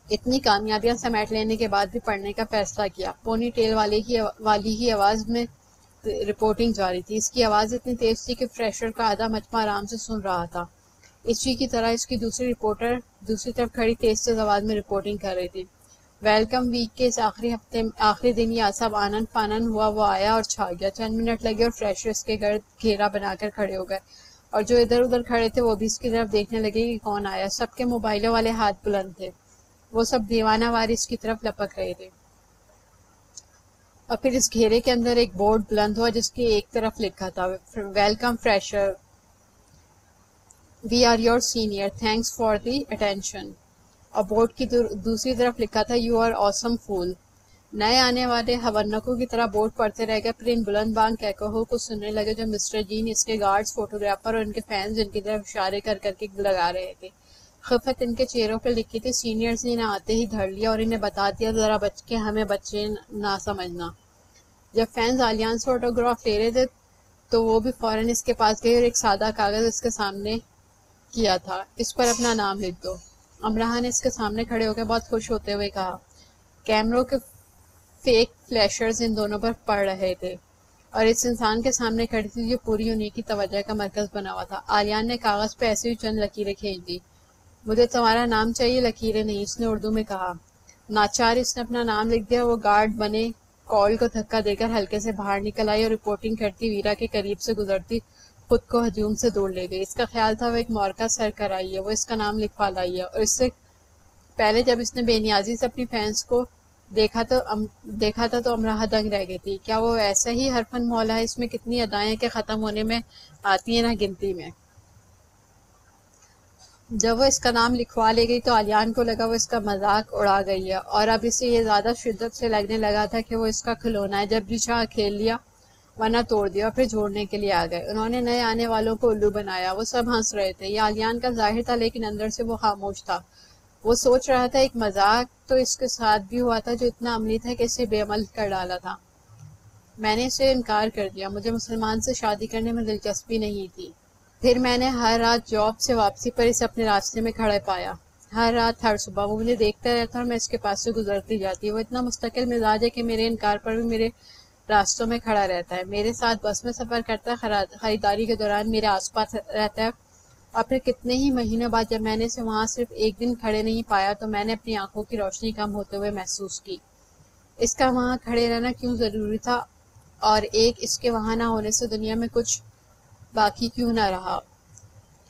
اتنی کامیابیاں سمیٹ لینے کے بعد بھی پڑھنے کا فیصلہ کیا۔ پونی ٹیل والی ہی آواز میں رپورٹنگ جاری تھی۔ اس کی آواز اتنی تیز تھی کہ فریشر کا آدھا مجمع آرام سے سن رہا تھا۔ اسی کی طرح اس کی دوسری رپورٹر دوسری طرف کھڑی تیز آواز میں رپورٹنگ کر رہی تھی۔ ویلکم ویک کے اس آخری دن یہ سب آنن فانن ہوا، وہ آیا اور چھا گیا۔ چند منٹ لگے اور فریشر اس کے گرد گھیرا بنا کر کھڑے ہو گئے، اور جو ادھر ادھر کھڑے تھے وہ بھی اس کی طرف دیکھنے لگے کہ کون آیا۔ سب کے موبائلوں والے ہاتھ بلند تھے، وہ سب دیوانہ واری اس کی طرف لپک رہے تھے۔ اور پھر اس گھیرے کے اندر ایک بورڈ بلند ہوا جس کی ایک طرف لکھا تھا welcome fresher, we are your senior, thanks for the attention, اور بورڈ کی دوسری طرف لکھا تھا یو آر آسم فول۔ نئے آنے والے ہونکوں کی طرح بورڈ پڑھتے رہ گئے، پھر ان بلند بانگ کہکہوں کو سننے لگے جو مسٹر جین، اس کے گارڈز، فوٹوگرافر اور ان کے فینس ان کی طرف اشارے کر کر کے لگا رہے تھے۔ خفت ان کے چہروں پہ لکھی تھی۔ سینئرز نے انہیں آتے ہی دھر لیا اور انہیں بتا دیا ذرا بچ کے ہمیں بچے نہ سمجھنا۔ جب فینس آلیانس سے آٹوگراف لے رہے تھے تو وہ بھی فوراً اس کے پاس گئی اور ایک سادہ کاغذ اس کے سامنے کیا تھا۔ اس پر اپنا نام لکھ دو۔ امراہ نے اس کے سامنے کھڑے ہو کے بہت خوش ہوتے ہوئے کہا۔ کیمروں کے فیک فلیشرز ان دونوں پر پڑ رہے تھے اور اس انسان کے سامنے کھڑی تھی جو پوری انہیں کی توجہ کا مرکز بنا ہوا تھا۔ آلیان نے کاغذ پہ ایسے ہی چند لکیریں کھینچ دی۔ مجھے تمہارا نام چاہیے، لکیریں نہیں، اس نے اردو میں کہا۔ ناچار اس نے اپنا نام لکھ دیا۔ وہ گارڈ بنے کال کو دھکا دے کر ہلکے سے باہر نکل آئی اور رپورٹنگ کرتی ویرا کے قریب سے گزرتی خود کو ہجوم سے دور لے گئی۔ اس کا خیال تھا وہ ایک مورکہ سر کر آئی ہے، وہ اس کا نام لکھوا لائی ہے، اور اس سے پہلے جب اس نے بے نیازی سے اپنی فینس کو دیکھا تھا تو امراہ دنگ رہ گئی تھی۔ کیا وہ ایسا ہی ہر فن مولا ہے؟ اس میں کتنی ادائیں کہ ختم ہونے میں آتی ہیں نہ گنتی میں۔ جب وہ اس کا نام لکھوا لے گئی تو علیان کو لگا وہ اس کا مذاق اڑا گئی ہے، اور اب اسے یہ زیادہ شدت سے لگنے لگا تھا کہ وہ اس کا کھلونا ہے۔ جب بھی چاہا کھیل لیا ورنہ توڑ دیا، اور پھر جوڑنے کے لیے آ گئے۔ انہوں نے نئے آنے والوں کو الو بنایا، وہ سب ہنس رہے تھے۔ یہ علیان کا ظاہر تھا لیکن اندر سے وہ خاموش تھا۔ وہ سوچ رہا تھا ایک مذاق تو اس کے ساتھ بھی ہوا تھا جو اتنا عملی تھا کہ اسے بے عمل کر ڈالا تھا۔ میں نے اسے انکار کر دیا، مجھے مسلمان سے شادی کرنے میں دلچسپی نہیں تھی۔ پھر میں نے ہر رات جاب سے واپسی پر اسے اپنے راستے میں کھڑے پایا، ہر رات ہر صبح وہ مجھے دیکھتا رہتا اور میں اس کے پاس سے گزرتی جاتی۔ وہ اتنا مستقل مزاج ہے کہ میرے انکار پر بھی میرے راستوں میں کھڑا رہتا ہے، میرے ساتھ بس میں سفر کرتا ہے، خریداری کے دوران میرے آس پاس رہتا ہے، اور پھر کتنے ہی مہینوں بعد جب میں نے اسے وہاں صرف ایک دن کھڑے نہیں پایا تو میں نے اپنی آنکھوں کی روشنی کم ہوتے ہوئے محسوس کی۔ اس کا وہاں کھڑے رہنا کیوں ضروری تھا، اور اس کے وہاں نہ ہونے سے دنیا میں کچھ باقی کیوں نہ رہا؟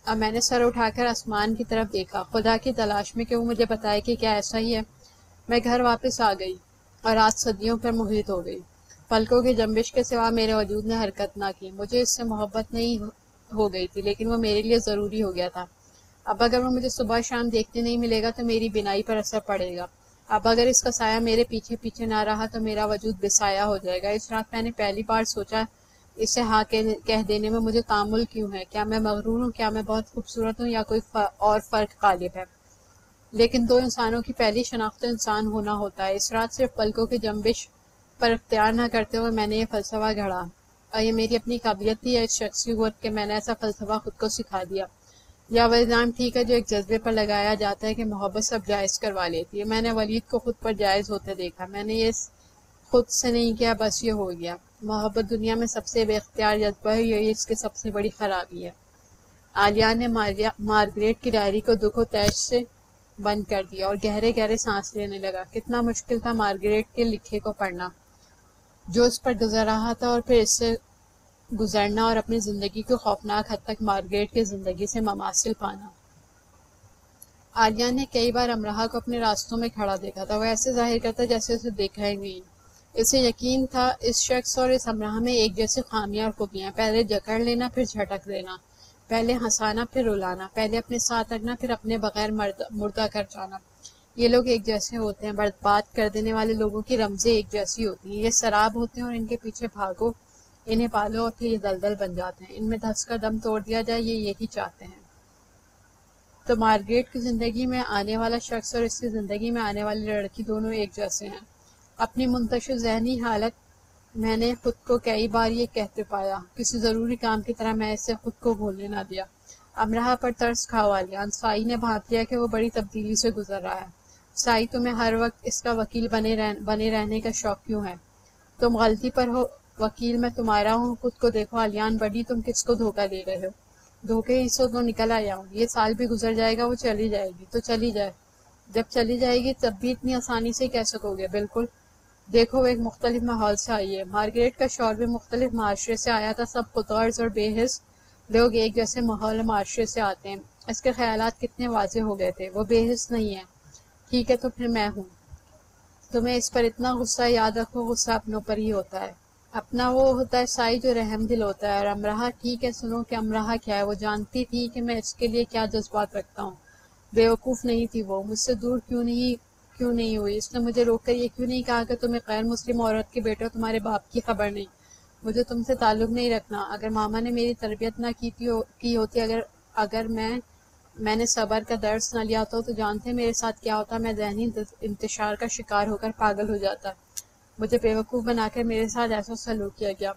اب میں نے سر اٹھا کر آسمان کی طرف دیکھا، خدا کی تلاش میں کہ وہ مجھے بتائے کہ کیا ایسا ہی ہے۔ میں گھر واپس آ گئی اور رات صدیوں پر محیط ہو گئی۔ پلکوں کی جنبش کے سوا میرے وجود نے حرکت نہ کی۔ مجھے اس سے محبت نہیں ہو گئی تھی لیکن وہ میرے لیے ضروری ہو گیا تھا۔ اب اگر وہ مجھے صبح شام دیکھنے نہیں ملے گا تو میری بینائی پر اثر پڑے گا۔ اب اگر اس کا سایہ میرے پیچھے پیچھے نہ رہا تو میرا وجود بے سایہ ہو جائے گا۔ اس رات میں نے پہلی بار سوچا اسے ہاں کہہ دینے میں مجھے تعامل کیوں ہے؟ کیا میں مغرور ہوں؟ کیا میں بہت خوبصورت ہوں یا کوئی اور فرق غالب ہے؟ لیکن دو انسانوں کی پہلی شناخت انسان ہونا ہوتا ہے۔ اس رات صرف پلکوں کی جنبش پر اختیار نہ کرتے ہوئے میں نے یہ فلسفہ گھڑا، اور یہ میری اپنی قابلیت تھی یا اس شخص کی قوت کہ میں نے ایسا فلسفہ خود کو سکھا دیا، یا وہ الزام ٹھیک ہے جو ایک جذبے پر لگایا جاتا ہے کہ محبت سب جائز کروا لیتی ہے۔ میں نے ولید کو خود پر جائز ہوتے دیکھا، میں نے یہ خود سے نہیں کیا، بس یہ ہو گیا۔ محبت دنیا میں سب سے بے اختیار جذبہ ہے، یہی اس کی سب سے بڑی خرابی ہے۔ عالیہ نے مارگریٹ کی ڈائری کو دکھ و تیش سے بند کر دیا اور گہرے گہرے سانس لینے لگا۔ کتنا مشکل تھا مارگریٹ کے لکھے کو پڑھنا، جو اس پر گزر رہا تھا، اور پھر اس سے گزرنا اور اپنی زندگی کو خوفناک حد تک مارگریٹ کی زندگی سے مماثل پانا۔ عالیہ نے کئی بار امراہ کو اپنے راستوں میں کھڑا دیکھا تھا، وہ ایسے ظاہر کرتا جیسے اسے دیکھا ہی نہیں۔ اسے یقین تھا اس شخص اور اس امراہ میں ایک جیسی خامیاں اور خوبیاں، پہلے جکڑ لینا پھر جھٹک دینا، پہلے ہنسانا پھر رلانا، پہلے اپنے ساتھ رکھنا پھر اپنے بغیر مردہ کر جانا۔ یہ لوگ ایک جیسے ہوتے ہیں، برباد کر دینے والے لوگوں کی رمزیں ایک جیسی ہوتی ہیں۔ یہ سراب ہوتے ہیں اور ان کے پیچھے بھاگو، انہیں پالو اور پھر یہ دلدل بن جاتے ہیں۔ ان میں دھنس کر دم توڑ دیا جائے، یہ یہی چاہتے ہیں۔ تو مارگریٹ کی زندگی میں آنے والا شخص اور اس کی زندگی میں آنے والی لڑکی دونوں ایک جیسے ہیں۔ اپنی منتشر ذہنی حالت میں نے خود کو کئی بار یہ کہتے پایا، کسی ضروری کام کی طرح میں اسے خود کو بھولنے نہ دیا۔ امراہ پر ترس کھا عالیہ، سائی نے بھانپ لیا کہ وہ بڑی تبدیلی سے گزر رہا ہے۔ سائی، تمہیں ہر وقت اس کا وکیل بنے رہنے کا شوق کیوں ہے؟ تم غلطی پر ہو، وکیل میں تمہارا ہوں۔ خود کو دیکھو عالیان بڑی، تم کس کو دھوکہ دے رہے ہو؟ دھوکے ہی سے تو نکل آیا ہوں۔ یہ سال بھی گزر جائے گا، وہ چلی جائے گی تو چلی جائے، جب چلی جائے گی تب بھی اتنی آسانی سے کہہ سکو گے؟ بالکل، دیکھو وہ ایک مختلف ماحول سے آئی ہے۔ مارگریٹ کا شوہر بھی مختلف معاشرے سے آیا تھا۔ سب خودغرض اور بے حس لوگ ایک جیسے ماحول اور معاشرے سے آتے ہیں۔ اس کے خیالات کتنے واضح ہو گئے تھے، وہ بے حس نہیں ہے۔ ٹھیک ہے تو پھر میں ہوں۔ تمہیں اس پر اتنا غصہ، یاد رکھو غصہ اپنوں پر ہی ہوتا ہے۔ اپنا وہ ہوتا ہے سائی جو رحم دل ہوتا ہے۔ اور امراہ، ٹھیک ہے سنو کہ امراہ کیا ہے۔ وہ جانتی تھی کہ میں اس کے لیے کیا جذبات رکھتا ہوں۔ بیوقوف نہیں تھی وہ، مجھ سے دور کیوں نہیں ہوئی؟ اس نے مجھے روک کر یہ کیوں نہیں کہا کہ تم ایک غیر مسلم عورت کے بیٹے ہو، تمہارے باپ کی خبر نہیں، مجھے تم سے تعلق نہیں رکھنا؟ اگر ماما نے میری تربیت نہ کی ہوتی، اگر میں نے صبر کا درس نہ لیا ہوتا تو جانتے میرے ساتھ کیا ہوتا؟ میں ذہنی انتشار کا شکار ہو کر پاگل ہو جاتا۔ مجھے بیوقوف بنا کر میرے ساتھ ایسا سلوک کیا گیا۔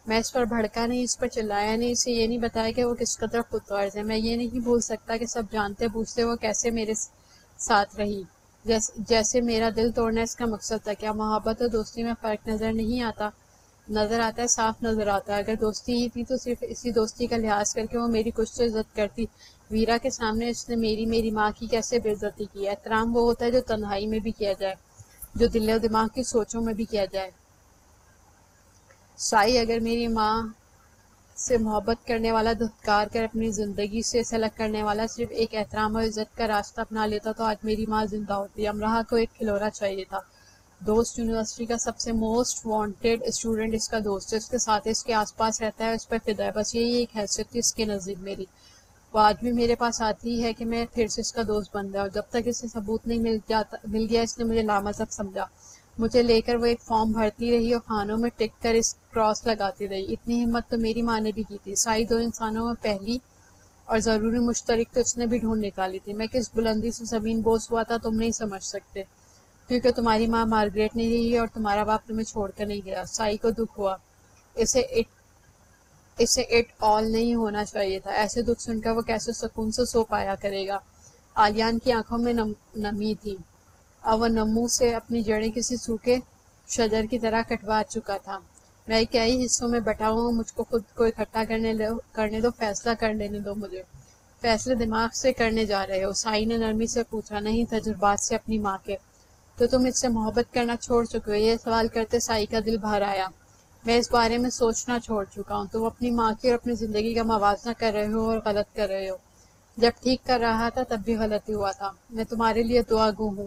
میں اس پر بھڑکا نہیں، اس پر چلایا نہیں، اسے یہ نہیں بتایا کہ وہ کس قدر خود غرض ہے۔ میں یہ نہیں بھول سکتا کہ سب جانتے بوجھتے وہ کیسے میرے ساتھ رہی، جیسے میرا دل توڑنا اس کا مقصد تھا۔ کیا محبت اور دوستی میں فرق نظر نہیں آتا؟ نظر آتا ہے، صاف نظر آتا ہے۔ اگر دوستی ہی تھی تو صرف اسی دوستی کا لحاظ کر کے وہ میری کچھ تو عزت کرتی۔ ویرا کے سامنے اس نے میری ماں کی کیسے بے عزتی کی ہے؟ احترام وہ ہوتا ہے جو تنہائی میں بھی کیا جائے، جو دل و دماغ کی سوچوں میں بھی کیا جائے۔ سائی، اگر میری ماں سے محبت کرنے والا دھتکار کر اپنی زندگی سے سلگ کرنے والا صرف ایک احترام اور عزت کا راستہ اپنا لیتا تو آج میری ماں زندہ ہوتی۔ امراہ کو ایک کھلونا چاہیے تھا۔ دوست یونیورسٹی کا سب سے موسٹ وانٹیڈ اسٹوڈنٹ اس کا دوست ہے، اس کے ساتھ اس کے آس پاس رہتا ہے، اس پر فدا ہے، بس یہی ایک حیثیت تھی اس کے نزدیک میری۔ وہ آج بھی میرے پاس آتی ہے کہ میں پھر سے اس کا دوست بن گیا، اور جب تک اسے ثبوت نہیں مل گیا اس نے مجھے لامذہب سمجھا۔ مجھے لے کر وہ ایک فارم بھرتی رہی اور خانوں میں ٹک کر اس کراس لگاتی رہی۔ اتنی ہمت تو میری ماں نے بھی کی تھی۔ سائی دو انسانوں میں پہلی اور ضروری مشترک تو اس نے بھی ڈھونڈ نکالی تھی۔ میں کس بلندی سے زمین بوس ہوا تھا تم نہیں سمجھ سکتے، کیونکہ تمہاری ماں مارگریٹ نہیں رہی اور تمہارا باپ تمہیں چھوڑ کر نہیں گیا۔ سائی کو دکھ ہوا، اسے اٹ آل نہیں ہونا چاہیے تھا۔ ایسے دکھ سن کر وہ کیسے سکون سے سو پایا کرے گا؟ آلیان کی آنکھوں میں نمی تھی، اور وہ نمو سے اپنی جڑیں کسی سوکھے شجر کی طرح کٹوا چکا تھا۔ میں کئی حصوں میں بٹا ہوں، مجھ کو خود کو اکٹھا کرنے دو، فیصلہ کر لینے دو مجھے۔ فیصلے دماغ سے کرنے جا رہے ہو؟ سائی نے نرمی سے پوچھا۔ نہیں، تجربات سے اپنی ماں کے۔ تو تم اس سے محبت کرنا چھوڑ چکے ہو؟ یہ سوال کرتے سائی کا دل بھر آیا۔ میں اس بارے میں سوچنا چھوڑ چکا ہوں۔ تم اپنی ماں کی اور اپنی زندگی کا موازنہ کر رہے ہو اور غلط کر رہے ہو۔ جب ٹھیک کر رہا تھا تب بھی غلط ہی ہوا تھا۔ میں تمہارے لیے دعا گو ہوں۔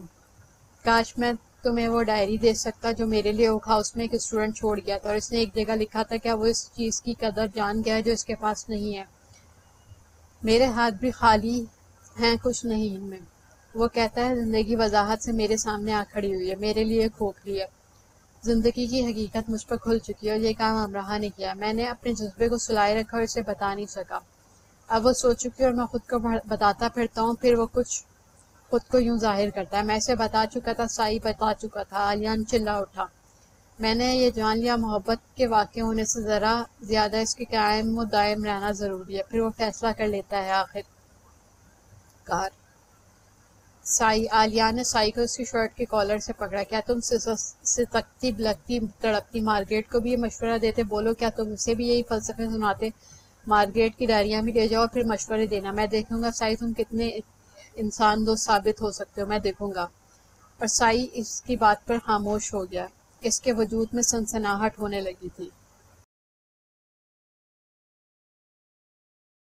کاش میں تمہیں وہ ڈائری دے سکتا جو میرے لیے اوک ہاؤس میں ایک اسٹوڈنٹ چھوڑ گیا تھا، اور اس نے ایک جگہ لکھا تھا کیا وہ اس چیز کی قدر جان گیا ہے جو اس کے پاس نہیں ہے۔ میرے ہاتھ بھی خالی ہیں، کچھ نہیں ان میں۔ وہ کہتا ہے زندگی وضاحت سے میرے سامنے آ کھڑی ہوئی ہے، میرے لیے کھوکھلی ہے۔ زندگی کی حقیقت مجھ پر کھل چکی ہے، اور یہ کام امراہ نے کیا۔ میں نے اپنے جذبے کو سلائے رکھا اور اسے بتا نہیں سکا۔ اب وہ سو چکی اور میں خود کو بتاتا پھرتا ہوں، پھر وہ کچھ خود کو یوں ظاہر کرتا ہے۔ میں اسے بتا چکا تھا، سائی بتا چکا تھا۔ آلیان چلا اٹھا۔ میں نے یہ جان لیا محبت کے واقع ہونے سے ذرا زیادہ اس کے قائم و دائم رہنا ضروری ہے، پھر وہ فیصلہ کر لیتا ہے آخر کار۔ آلیان نے سائی کو اس کی شرٹ کے کالر سے پکڑا۔ کیا تم ستکتی بلکتی تڑپتی مارگریٹ کو بھی یہ مشورہ دیتے؟ بولو، کیا تم اسے بھی یہی فلسفے سناتے؟ مارگریٹ کی ڈائریاں بھی لے جاؤ، پھر مشورے دینا۔ میں دیکھوں گا سائی تم کتنے انسان دوست ثابت ہو سکتے ہو، میں دیکھوں گا۔ اور سائی اس کی بات پر خاموش ہو گیا۔ اس کے وجود میں سنسناہٹ ہونے لگی تھی۔